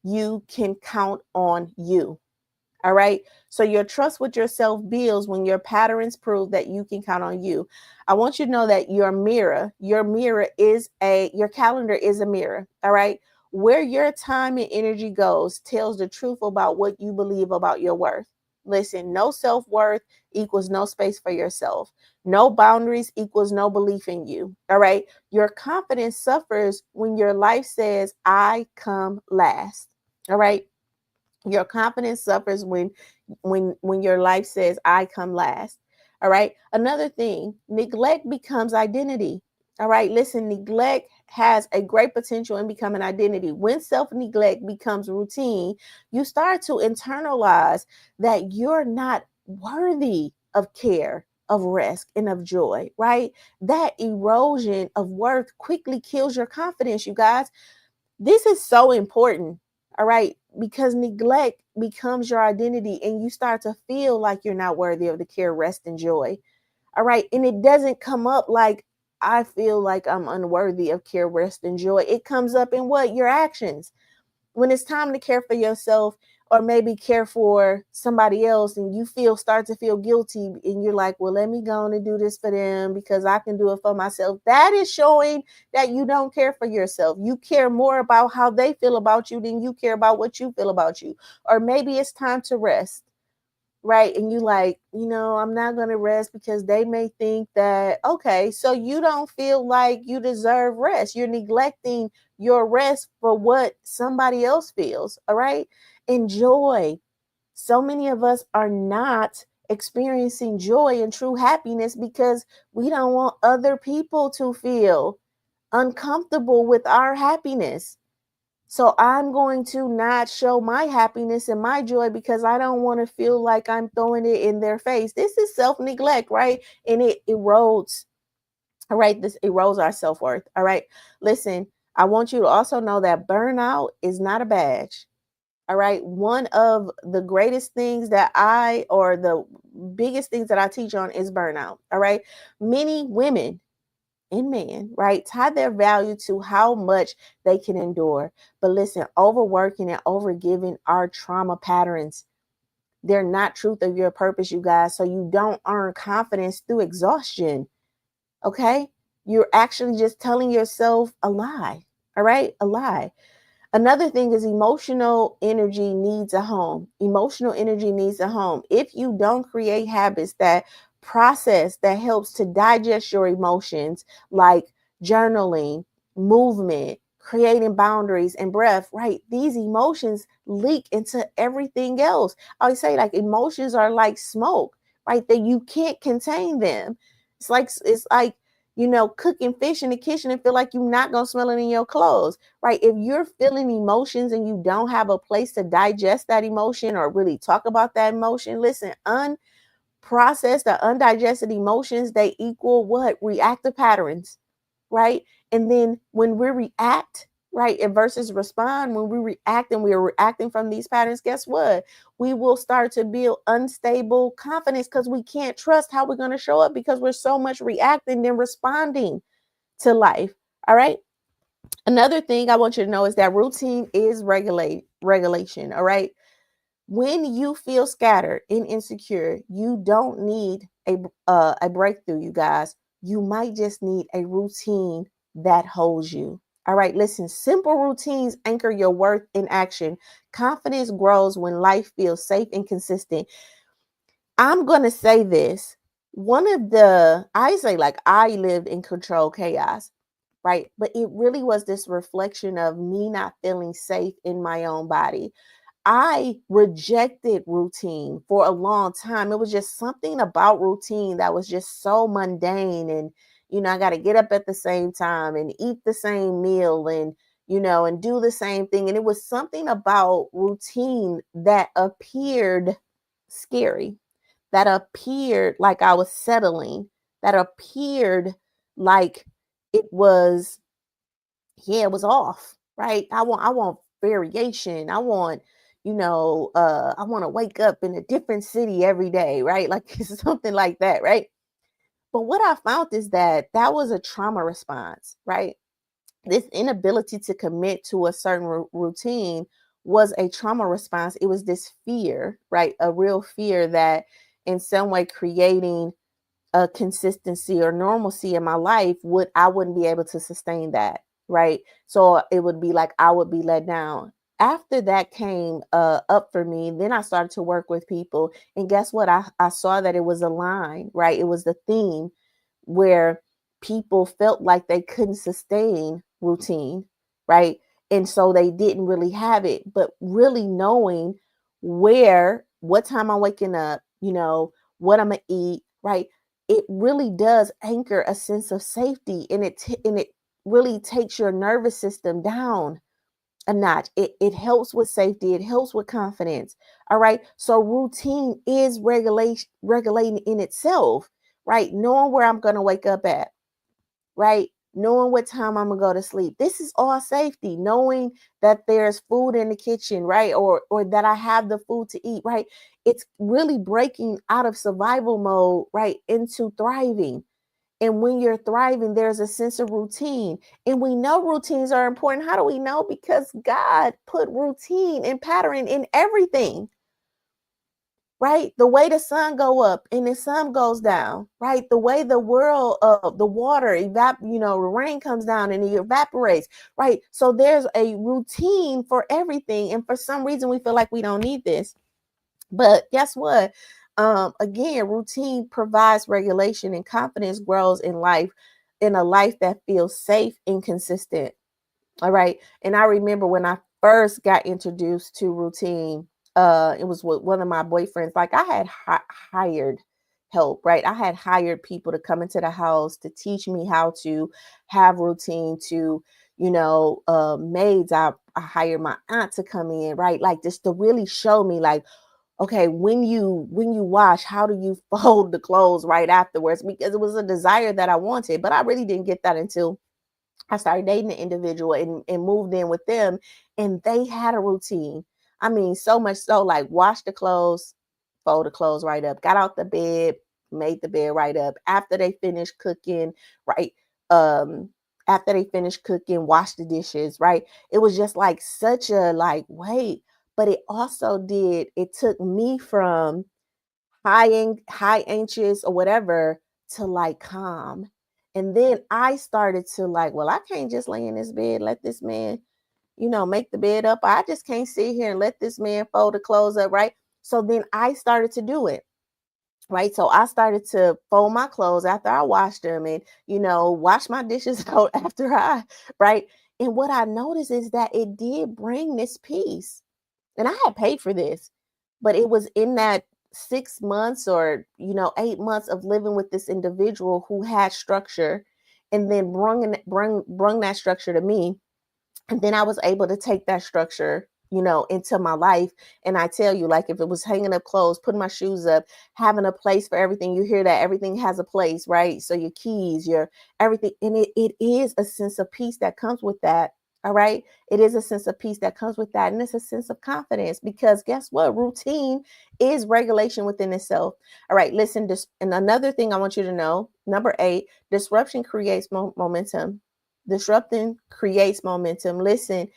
you can count on you. All right. So your trust with yourself builds when your patterns prove that you can count on you. I want you to know that your calendar is a mirror. All right. Where your time and energy goes tells the truth about what you believe about your worth. Listen, no self worth equals no space for yourself. No boundaries equals no belief in you. All right. Your confidence suffers when your life says, I come last. All right. Your confidence suffers when your life says, I come last. All right. Another thing, neglect becomes identity. All right. Listen, neglect has a great potential in becoming identity. When self-neglect becomes routine, you start to internalize that you're not worthy of care, of rest, and of joy, right? That erosion of worth quickly kills your confidence, you guys. This is so important, all right, because neglect becomes your identity and you start to feel like you're not worthy of the care, rest, and joy. All right. And it doesn't come up like, I feel like I'm unworthy of care, rest, and joy. It comes up in what? Your actions. When it's time to care for yourself, or maybe care for somebody else and you start to feel guilty and you're like, well, let me go on and do this for them because I can do it for myself. That is showing that you don't care for yourself. You care more about how they feel about you than you care about what you feel about you. Or maybe it's time to rest, right? And you like, I'm not going to rest because they may think that, okay, so you don't feel like you deserve rest. You're neglecting your rest for what somebody else feels. All right. Enjoy. So many of us are not experiencing joy and true happiness because we don't want other people to feel uncomfortable with our happiness. So I'm going to not show my happiness and my joy because I don't want to feel like I'm throwing it in their face. This is self-neglect, right? And it erodes, all right? This erodes our self-worth. All right. Listen, I want you to also know that burnout is not a badge. All right. One of the greatest things or the biggest things that I teach on is burnout. All right. Many women and men, right, tie their value to how much they can endure. But listen, overworking and overgiving are trauma patterns. They're not truth of your purpose, you guys. So you don't earn confidence through exhaustion. Okay. You're actually just telling yourself a lie. All right. A lie. Another thing is emotional energy needs a home. Emotional energy needs a home. If you don't create habits that that helps to digest your emotions, like journaling, movement, creating boundaries, and breath, right? These emotions leak into everything else. I always say, like, emotions are like smoke, right? That you can't contain them. It's like cooking fish in the kitchen and feel like you're not gonna smell it in your clothes, right? If you're feeling emotions and you don't have a place to digest that emotion or really talk about that emotion, listen, unprocessed or undigested emotions, they equal what? Reactive patterns, right? And then when we react, right, and versus respond, when we react and we are reacting from these patterns, guess what? We will start to build unstable confidence because we can't trust how we're going to show up because we're so much reacting than responding to life. All right. Another thing I want you to know is that routine is regulation. All right. When you feel scattered and insecure, you don't need a breakthrough, you guys. You might just need a routine that holds you. All right, listen, simple routines anchor your worth in action. Confidence grows when life feels safe and consistent. I'm going to say this. I say, like, I lived in control chaos, right? But it really was this reflection of me not feeling safe in my own body. I rejected routine for a long time. It was just something about routine that was just so mundane. And, I got to get up at the same time and eat the same meal and do the same thing. And it was something about routine that appeared scary, that appeared like I was settling, that appeared like it was, yeah, it was off, right? I want variation. I want to wake up in a different city every day, right? Like it's something like that, right? But what I found is that was a trauma response, right? This inability to commit to a certain routine was a trauma response. It was this fear, right? A real fear that in some way creating a consistency or normalcy in my life, I wouldn't be able to sustain that, right? So it would be like I would be let down. After that came up for me, then I started to work with people, and guess what? I saw that it was a line, right? It was the theme where people felt like they couldn't sustain routine, right? And so they didn't really have it, but really knowing what time I'm waking up, what I'm gonna eat, right? It really does anchor a sense of safety, and it really takes your nervous system down a notch. It helps with safety, it helps with confidence. All right. So routine is regulating in itself, right? Knowing where I'm gonna wake up at, right? Knowing what time I'm gonna go to sleep. This is all safety. Knowing that there's food in the kitchen, right? Or that I have the food to eat, right? It's really breaking out of survival mode, right, into thriving. And when you're thriving, there's a sense of routine. And we know routines are important. How do we know? Because God put routine and pattern in everything, right? The way the sun go up and the sun goes down, right? The way the world of the water the rain comes down and it evaporates, right? So there's a routine for everything. And for some reason, we feel like we don't need this. But guess what? Again, routine provides regulation and confidence grows in a life that feels safe and consistent. All right. And I remember when I first got introduced to routine, it was with one of my boyfriends. Like I had hired help, right? I had hired people to come into the house to teach me how to have routine, to, maids. I hired my aunt to come in, right? Like just to really show me like, okay, when you wash, how do you fold the clothes right afterwards? Because it was a desire that I wanted, but I really didn't get that until I started dating an individual and moved in with them, and they had a routine. I mean, so much so, like, wash the clothes, fold the clothes right up, got out the bed, made the bed right up. After they finished cooking, right? Um, After they finished cooking, wash the dishes, right? It was just like such a like, wait, but it took me from high anxious or whatever to like calm. And then I started to like, well, I can't just lay in this bed, let this man, make the bed up. I just can't sit here and let this man fold the clothes up, right? So then I started to do it. Right. So I started to fold my clothes after I washed them and, wash my dishes out after right. And what I noticed is that it did bring this peace. And I had paid for this, but it was in that 6 months or 8 months of living with this individual who had structure, and then brung that structure to me. And then I was able to take that structure, into my life. And I tell you, like, if it was hanging up clothes, putting my shoes up, having a place for everything, you hear that everything has a place, right? So your keys, your everything, and it is a sense of peace that comes with that. All right. It is a sense of peace that comes with that. And it's a sense of confidence because guess what? Routine is regulation within itself. All right. Listen, and another thing I want you to know, number 8, disruption creates momentum. Disrupting creates momentum. Listen,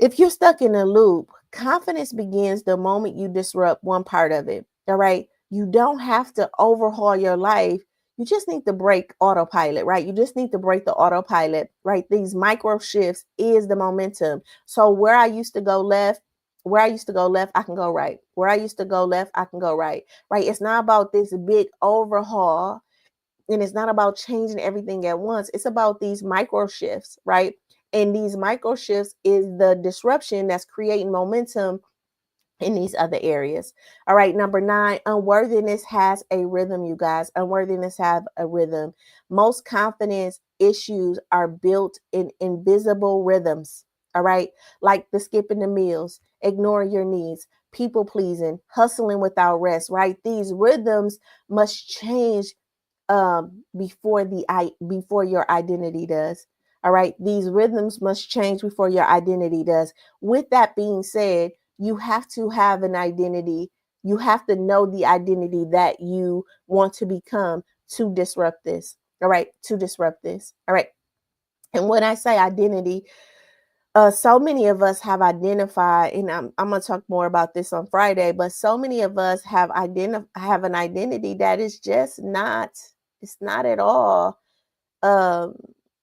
if you're stuck in a loop, confidence begins the moment you disrupt one part of it. All right. You don't have to overhaul your life. You just need to break autopilot, right? You just need to break the autopilot, right? These micro shifts is the momentum. So where I used to go left, I can go right. Where I used to go left, I can go right. Right. It's not about this big overhaul, and it's not about changing everything at once. It's about these micro shifts, right? And these micro shifts is the disruption that's creating momentum in these other areas. All right, number 9, unworthiness has a rhythm, you guys. Unworthiness have a rhythm. Most confidence issues are built in invisible rhythms. All right, like the skipping the meals, ignoring your needs, people pleasing, hustling without rest, right? These rhythms must change before your identity does. All right, these rhythms must change before your identity does. With that being said, you have to have an identity. You have to know the identity that you want to become to disrupt this. All right, to disrupt this. All right. And when I say identity, so many of us have identified, and I'm going to talk more about this on Friday, but so many of us have an identity that is just not, it's not at all um,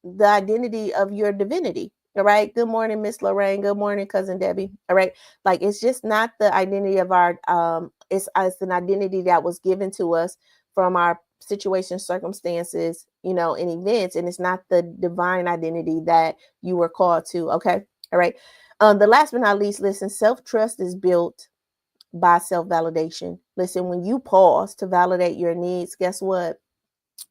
the identity of your divinity. All right. Good morning, Miss Lorraine. Good morning, cousin Debbie. All right. Like it's just not the identity of our it's an identity that was given to us from our situations, circumstances, and events. And it's not the divine identity that you were called to. Okay. All right. The last but not least, listen, self-trust is built by self-validation. Listen, when you pause to validate your needs, guess what?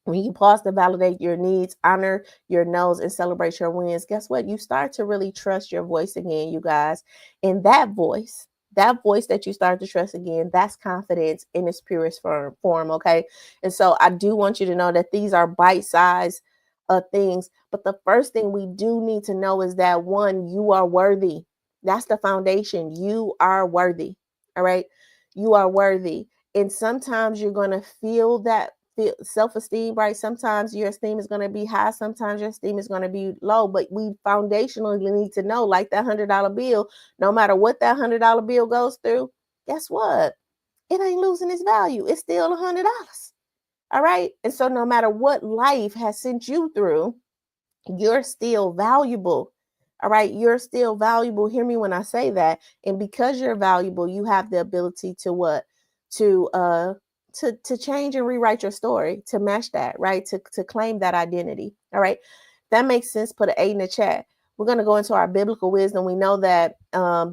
When you pause to validate your needs, honor your no's, and celebrate your wins, guess what? You start to really trust your voice again, you guys. And that voice that you start to trust again, that's confidence in its purest form. Okay. And so I do want you to know that these are bite-sized things. But the first thing we do need to know is that one, you are worthy. That's the foundation. You are worthy. All right. You are worthy. And sometimes you're going to feel that self-esteem, right? Sometimes your esteem is going to be high, sometimes your esteem is going to be low, but we foundationally need to know, like that $100 bill, no matter what that $100 bill goes through, guess what? It ain't losing its value. It's still $100. All right. And so no matter what life has sent you through, you're still valuable. All right. You're still valuable. Hear me when I say that. And because you're valuable, you have the ability to what? To to change and rewrite your story to match that, right? To claim that identity. All right. That makes sense. Put an 8 in the chat. We're going to go into our biblical wisdom. We know that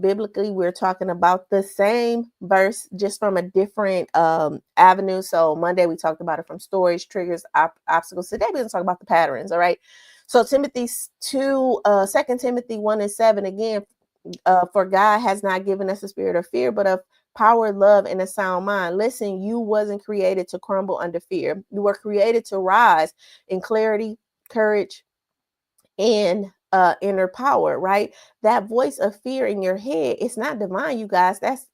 biblically we're talking about the same verse just from a different avenue. So Monday we talked about it from stories, triggers, obstacles. Today we're going to talk about the patterns. All right. So Timothy 2, 2 Timothy 1 and 7, again, for God has not given us a spirit of fear, but of power, love, and a sound mind. Listen, you wasn't created to crumble under fear. You were created to rise in clarity, courage, and inner power, right? That voice of fear in your head, it's not divine, you guys. That's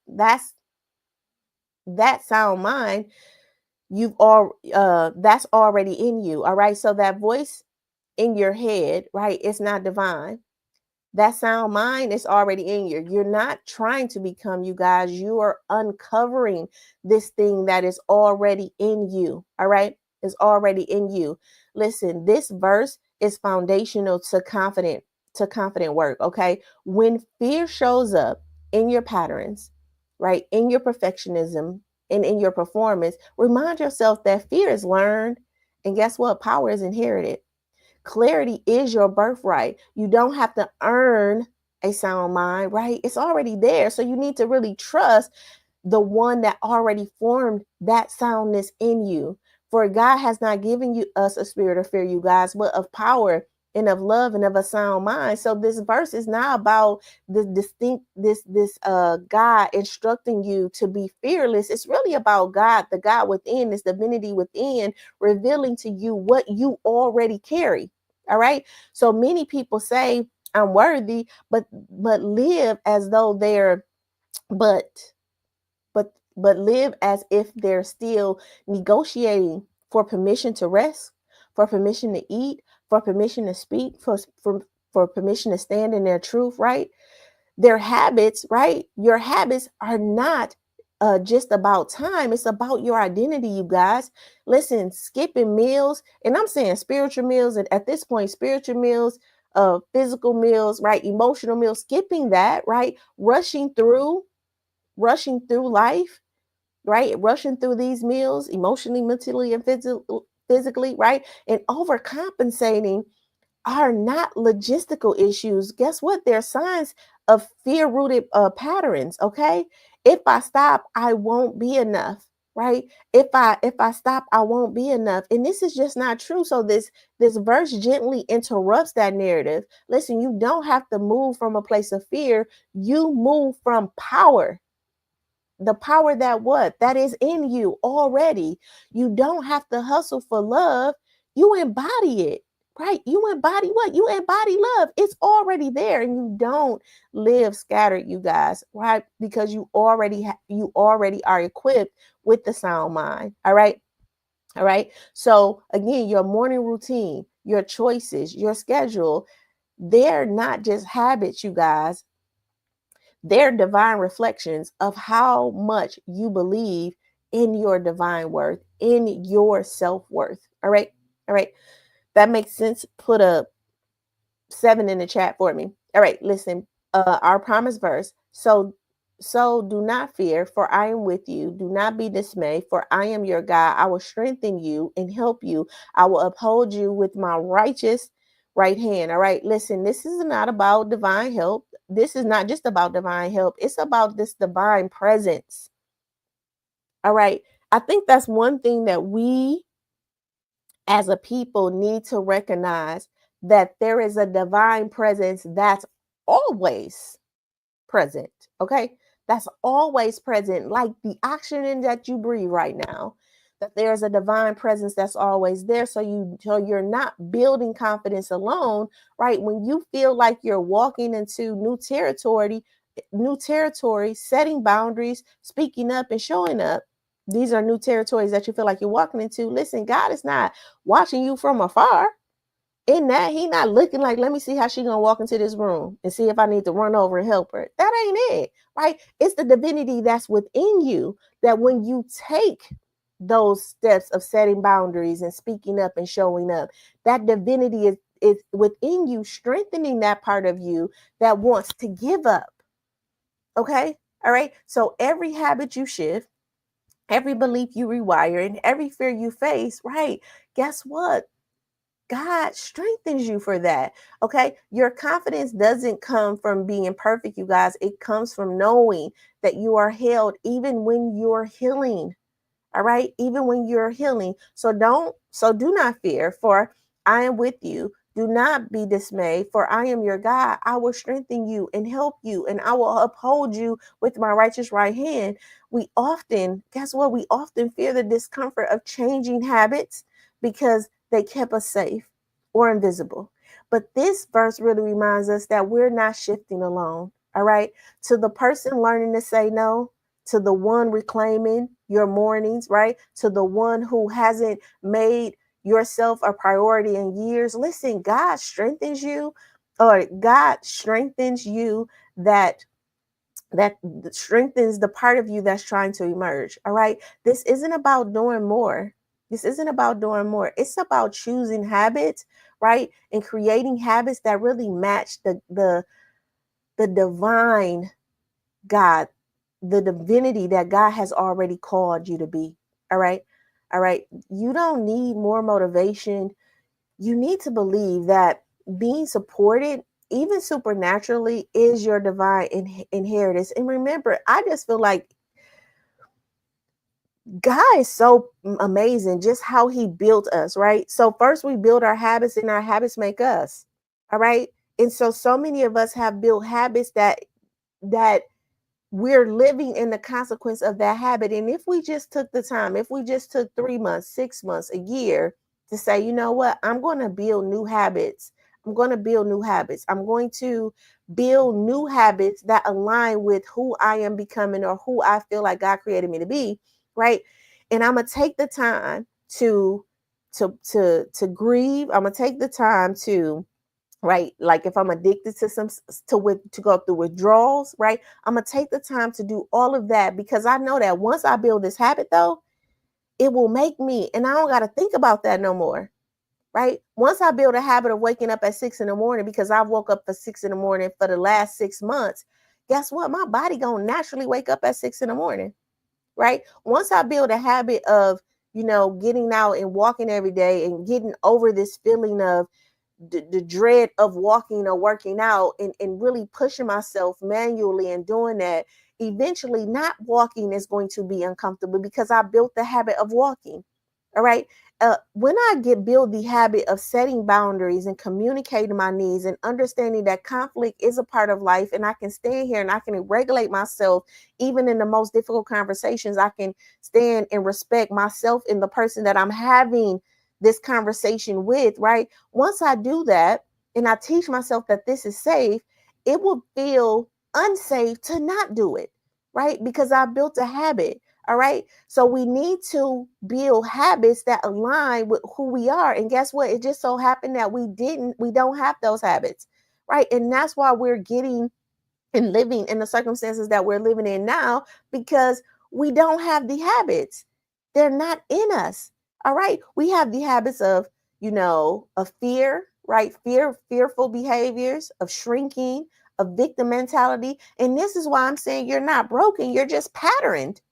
that sound mind. You've all that's already in you. All right. So that voice in your head, right? It's not divine. That sound mind is already in you. You're not trying to become, you guys. You are uncovering this thing that is already in you. All right. It's already in you. Listen, this verse is foundational to confident work. Okay. When fear shows up in your patterns, right? In your perfectionism and in your performance, remind yourself that fear is learned. And guess what? Power is inherited. Clarity is your birthright. You don't have to earn a sound mind, right? It's already there. So you need to really trust the one that already formed that soundness in you. For God has not given you us a spirit of fear, you guys, but of power and of love and of a sound mind. So this verse is not about the distinct this God instructing you to be fearless. It's really about God, the God within, this divinity within, revealing to you what you already carry. All right. So many people say I'm worthy, but live as though they're but but live as if they're still negotiating for permission to rest, for permission to eat, for permission to speak, for permission to stand in their truth, right? Their habits, right? Your habits are not just about time. It's about your identity, you guys. Listen, skipping meals, and I'm saying spiritual meals, and at this point, spiritual meals, physical meals, right? Emotional meals, skipping that, right? Rushing through life, right? Rushing through these meals emotionally, mentally, and physically, right? And overcompensating are not logistical issues. Guess what? They're signs of fear-rooted patterns. Okay, if I stop, I won't be enough. Right? If I stop, I won't be enough. And this is just not true. So this verse gently interrupts that narrative. Listen, you don't have to move from a place of fear. You move from power, the power that what that is in you already. You don't have to hustle for love. You embody it, right? You embody what? You embody love. It's already there, and you don't live scattered, you guys, right? Because you already are equipped with the sound mind. All right. All right. So again, your morning routine, your choices, your schedule, they're not just habits, you guys. They're divine reflections of how much you believe in your divine worth, in your self-worth. All right. All right. That makes sense. Put a 7 in the chat for me. All right. Listen, our promise verse. So do not fear, for I am with you. Do not be dismayed, for I am your God. I will strengthen you and help you. I will uphold you with my righteous right hand. All right. Listen, this is not about divine help. This is not just about divine help. It's about this divine presence. All right. I think that's one thing that we as a people need to recognize, that there is a divine presence that's always present. Okay. That's always present, like the oxygen that you breathe right now. That there's a divine presence that's always there. So you're not building confidence alone, right? When you feel like you're walking into new territory, setting boundaries, speaking up and showing up, These are new territories that you feel like you're walking into. Listen, God is not watching you from afar. In that, he not looking like, let me see how she gonna walk into this room and see if I need to run over and help her. That ain't it, right? It's the divinity that's within you, that when you take those steps of setting boundaries and speaking up and showing up, that divinity is within you, strengthening that part of you that wants to give up. Okay. All right. So every habit you shift, every belief you rewire, and every fear you face, right? Guess what? God strengthens you for that. Okay. Your confidence doesn't come from being perfect, you guys. It comes from knowing that you are held even when you're healing. All right. Even when you're healing. So do not fear, for I am with you. Do not be dismayed, for I am your God. I will strengthen you and help you, and I will uphold you with my righteous right hand. Guess what? We often fear the discomfort of changing habits because they kept us safe or invisible. But this verse really reminds us that we're not shifting alone. All right. To the person learning to say no, to the one reclaiming your mornings, right? To the one who hasn't made yourself a priority in years. Listen, God strengthens you, or God strengthens you that that strengthens the part of you that's trying to emerge. All right. This isn't about doing more. This isn't about doing more. It's about choosing habits, right? And creating habits that really match the divine God, the divinity that God has already called you to be. All right. All right. You don't need more motivation. You need to believe that being supported, even supernaturally, is your divine inheritance. And remember, I just feel like God is so amazing just how he built us, right? So first we build our habits and our habits make us. All right. And so many of us have built habits that we're living in the consequence of that habit. And if we just took the time, if we just took 3 months, 6 months, a year to say, you know what, I'm going to build new habits. I'm going to build new habits. I'm going to build new habits that align with who I am becoming or who I feel like God created me to be, right? And I'm gonna take the time to grieve. I'm gonna take the time to, right, like if I'm addicted to to go through withdrawals, right, I'm gonna take the time to do all of that, because I know that once I build this habit, though, it will make me, and I don't got to think about that no more, right? Once I build a habit of waking up at 6 in the morning, because I've woke up for 6 in the morning for the last 6 months, guess what, my body gonna naturally wake up at 6 in the morning, right? Once I build a habit of, getting out and walking every day and getting over this feeling of the dread of walking or working out, and really pushing myself manually and doing that, eventually not walking is going to be uncomfortable because I built the habit of walking. All right. When I build the habit of setting boundaries and communicating my needs and understanding that conflict is a part of life, and I can stand here and I can regulate myself even in the most difficult conversations, I can stand and respect myself and the person that I'm having this conversation with, right? Once I do that and I teach myself that this is safe, it will feel unsafe to not do it, right? Because I built a habit. All right. So we need to build habits that align with who we are. And guess what? It just so happened that we don't have those habits. Right. And that's why we're getting and living in the circumstances that we're living in now, because we don't have the habits. They're not in us. All right. We have the habits of, of fear, right? Fearful behaviors, of shrinking, of victim mentality. And this is why I'm saying you're not broken. You're just patterned,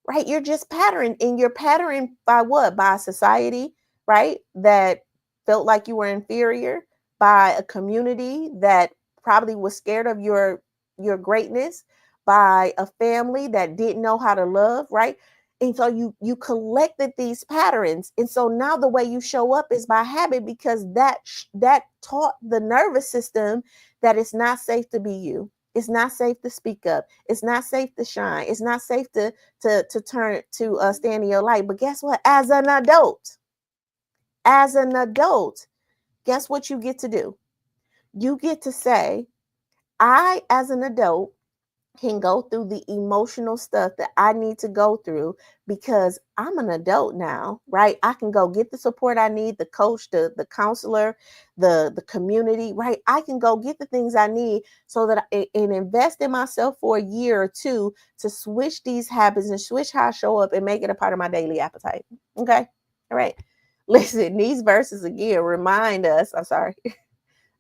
right? You're just patterned, and you're patterned by what? By society, right? That felt like you were inferior, by a community that probably was scared of your greatness, by a family that didn't know how to love, right? And so you collected these patterns, and so now the way you show up is by habit, because that taught the nervous system that it's not safe to be you. It's not safe to speak up. It's not safe to shine. It's not safe to turn to stand in your light. But guess what? As an adult, guess what you get to do? You get to say, I, as an adult, can go through the emotional stuff that I need to go through because I'm an adult now, right? I can go get the support I need, the coach, the counselor, the community, right? I can go get the things I need so that and invest in myself for a year or two to switch these habits and switch how I show up and make it a part of my daily appetite. Okay. All right. Listen, these verses again remind us, I'm sorry,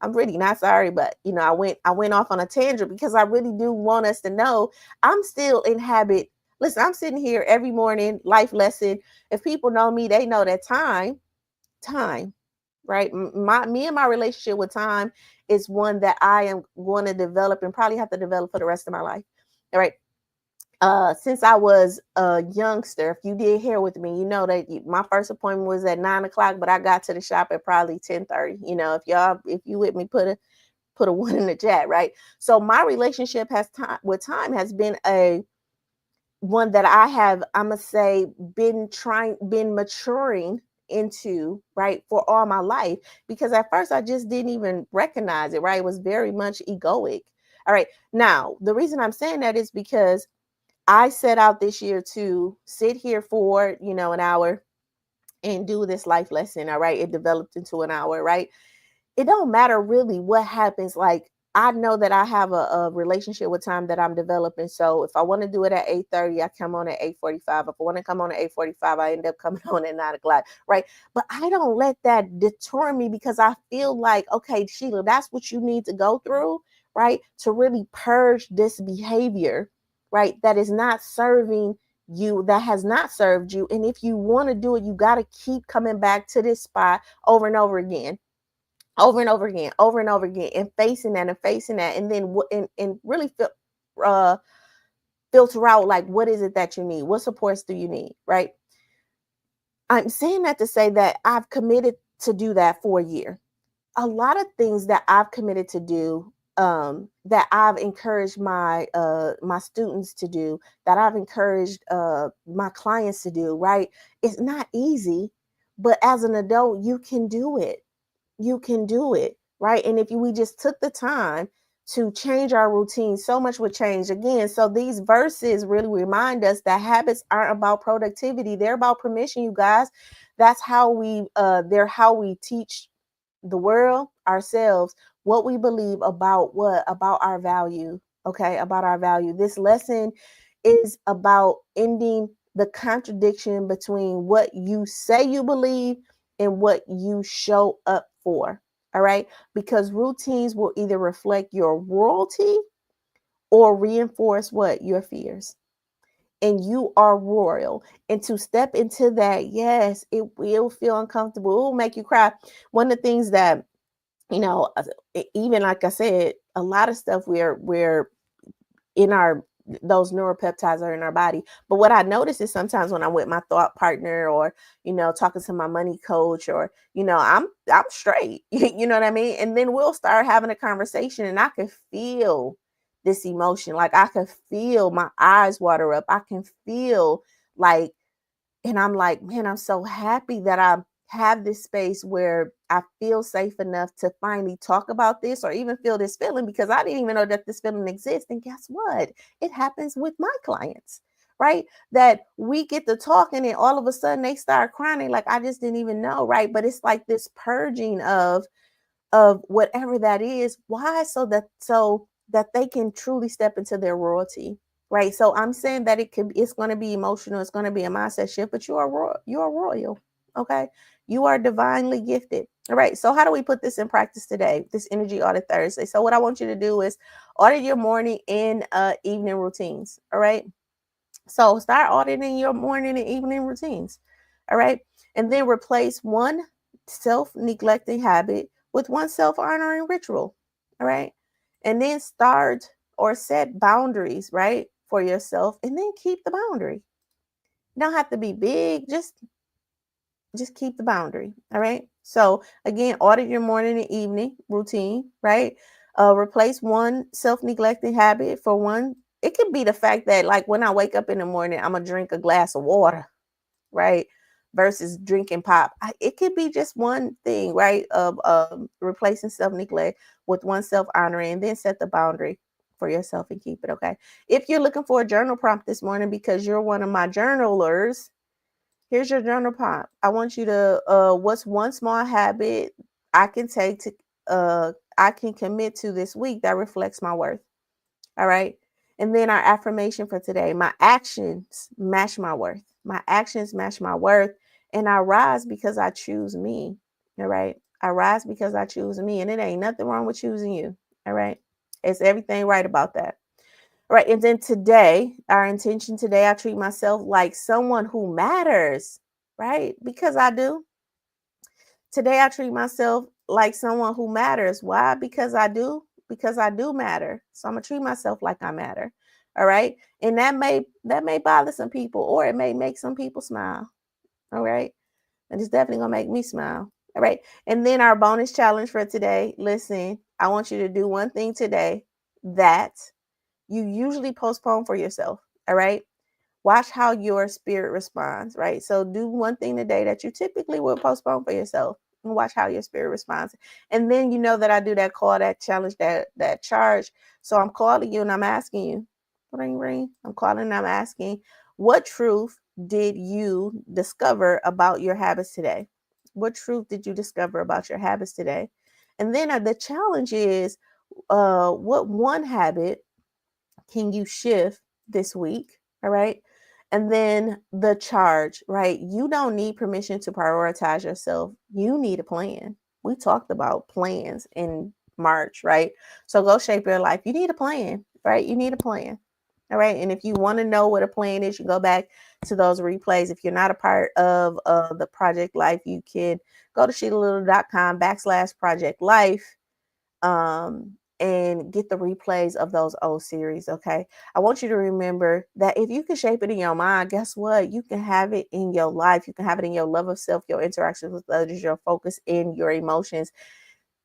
I'm really not sorry, but I went off on a tangent because I really do want us to know I'm still in habit. Listen, I'm sitting here every morning, life lesson. If people know me, they know that time, right? Me and my relationship with time is one that I am going to develop and probably have to develop for the rest of my life. All right. Since I was a youngster, if you did here with me, you know that my first appointment was at 9 o'clock, but I got to the shop at probably 10:30. If you with me, put a one in the chat, right? So my relationship has time with time has been a one that I have, I'm gonna say, been maturing into, right, for all my life. Because at first I just didn't even recognize it, right? It was very much egoic. All right. Now, the reason I'm saying that is because I set out this year to sit here for, an hour and do this life lesson. All right. It developed into an hour, right? It don't matter really what happens. Like, I know that I have a relationship with time that I'm developing. So if I want to do it at 8:30, I come on at 8:45. If I want to come on at 8:45, I end up coming on at 9 o'clock. Right. But I don't let that deter me because I feel like, okay, Sheila, that's what you need to go through, right? To really purge this behavior, right? That is not serving you, that has not served you. And if you want to do it, you got to keep coming back to this spot over and over again, over and over again, over and over again, and facing that, and then and really uh, filter out, like, what is it that you need? What supports do you need? Right? I'm saying that to say that I've committed to do that for a year. A lot of things that I've committed to do, that I've encouraged my students to do, that I've encouraged my clients to do. Right? It's not easy, but as an adult, you can do it. You can do it, right? And if we just took the time to change our routine, so much would change again. So these verses really remind us that habits aren't about productivity, they're about permission, you guys. That's how they're how we teach the world, ourselves, what we believe about our value. Okay, about our value. This lesson is about ending the contradiction between what you say you believe and what you show up for. All right, because routines will either reflect your royalty or reinforce what? Your fears. And you are royal. And to step into that, yes, it will feel uncomfortable. It will make you cry. One of the things that, even like I said, a lot of stuff we're in our those neuropeptides are in our body. But what I notice is sometimes when I'm with my thought partner, or talking to my money coach, or I'm straight. You know what I mean? And then we'll start having a conversation and I can feel this emotion. Like, I can feel my eyes water up. I can feel like, and I'm like, man, I'm so happy that I have this space where I feel safe enough to finally talk about this or even feel this feeling, because I didn't even know that this feeling exists. And guess what? It happens with my clients, right? That we get to talking and all of a sudden they start crying. Like, I just didn't even know, right? But it's like this purging of whatever that is. Why? So that they can truly step into their royalty, right? So I'm saying that it's going to be emotional, it's going to be a mindset shift, but you are royal. Okay, you are divinely gifted. All right, so how do we put this in practice today, this energy audit Thursday? So what I want you to do is audit your morning and evening routines. All right, so start auditing your morning and evening routines. All right. And then replace one self neglecting habit with one self honoring ritual. All right. And then start or set boundaries, right, for yourself, and then keep the boundary. You don't have to be big, just keep the boundary. All right. So again, audit your morning and evening routine, right? Replace one self-neglecting habit for one. It could be the fact that, like, when I wake up in the morning, I'm gonna drink a glass of water, right? Versus drinking pop. It could be just one thing, right? Of replacing self-neglect with one self-honoring, and then set the boundary. for yourself and keep it, okay? If you're looking for a journal prompt this morning because you're one of my journalers, here's your journal prompt. I want you to what's one small habit I can take to I can commit to this week that reflects my worth. All right. And then our affirmation for today: my actions match my worth. My actions match my worth. And I rise because I choose me. All right. I rise because I choose me. And it ain't nothing wrong with choosing you. All right. It's everything right about that. All right. And then today, our intention today, I treat myself like someone who matters. Right. Because I do. Today, I treat myself like someone who matters. Why? Because I do. Because I do matter. So I'm gonna treat myself like I matter. All right. And that may bother some people, or it may make some people smile. All right. And it's definitely gonna make me smile. All right. And then our bonus challenge for today. Listen, I want you to do one thing today that you usually postpone for yourself. All right. Watch how your spirit responds, right? So do one thing today that you typically would postpone for yourself, and watch how your spirit responds. And then you know that I do that call, that challenge, that charge. So I'm calling you and I'm asking you, ring ring. I'm calling and I'm asking, what truth did you discover about your habits today? What truth did you discover about your habits today? And then the challenge is, what one habit can you shift this week? All right. And then the charge, right? You don't need permission to prioritize yourself. You need a plan. We talked about plans in March, right? So go shape your life. You need a plan, right? You need a plan. All right. And if you want to know what a plan is, you go back to those replays. If you're not a part of the Project Life, you can go to sheetalittle.com/Project Life, and get the replays of those old series. Okay. I want you to remember that if you can shape it in your mind, guess what? You can have it in your life. You can have it in your love of self, your interactions with others, your focus, in your emotions.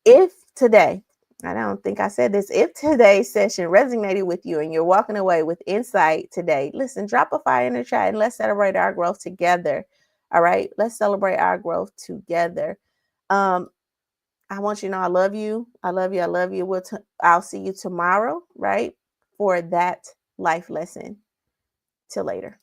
If today, I don't think I said this, if today's session resonated with you and you're walking away with insight today, listen, drop a fire in the chat and let's celebrate our growth together. All right. Let's celebrate our growth together. Um, I want you to know I love you. I love you. I love you. I'll see you tomorrow, right? For that life lesson. Till later.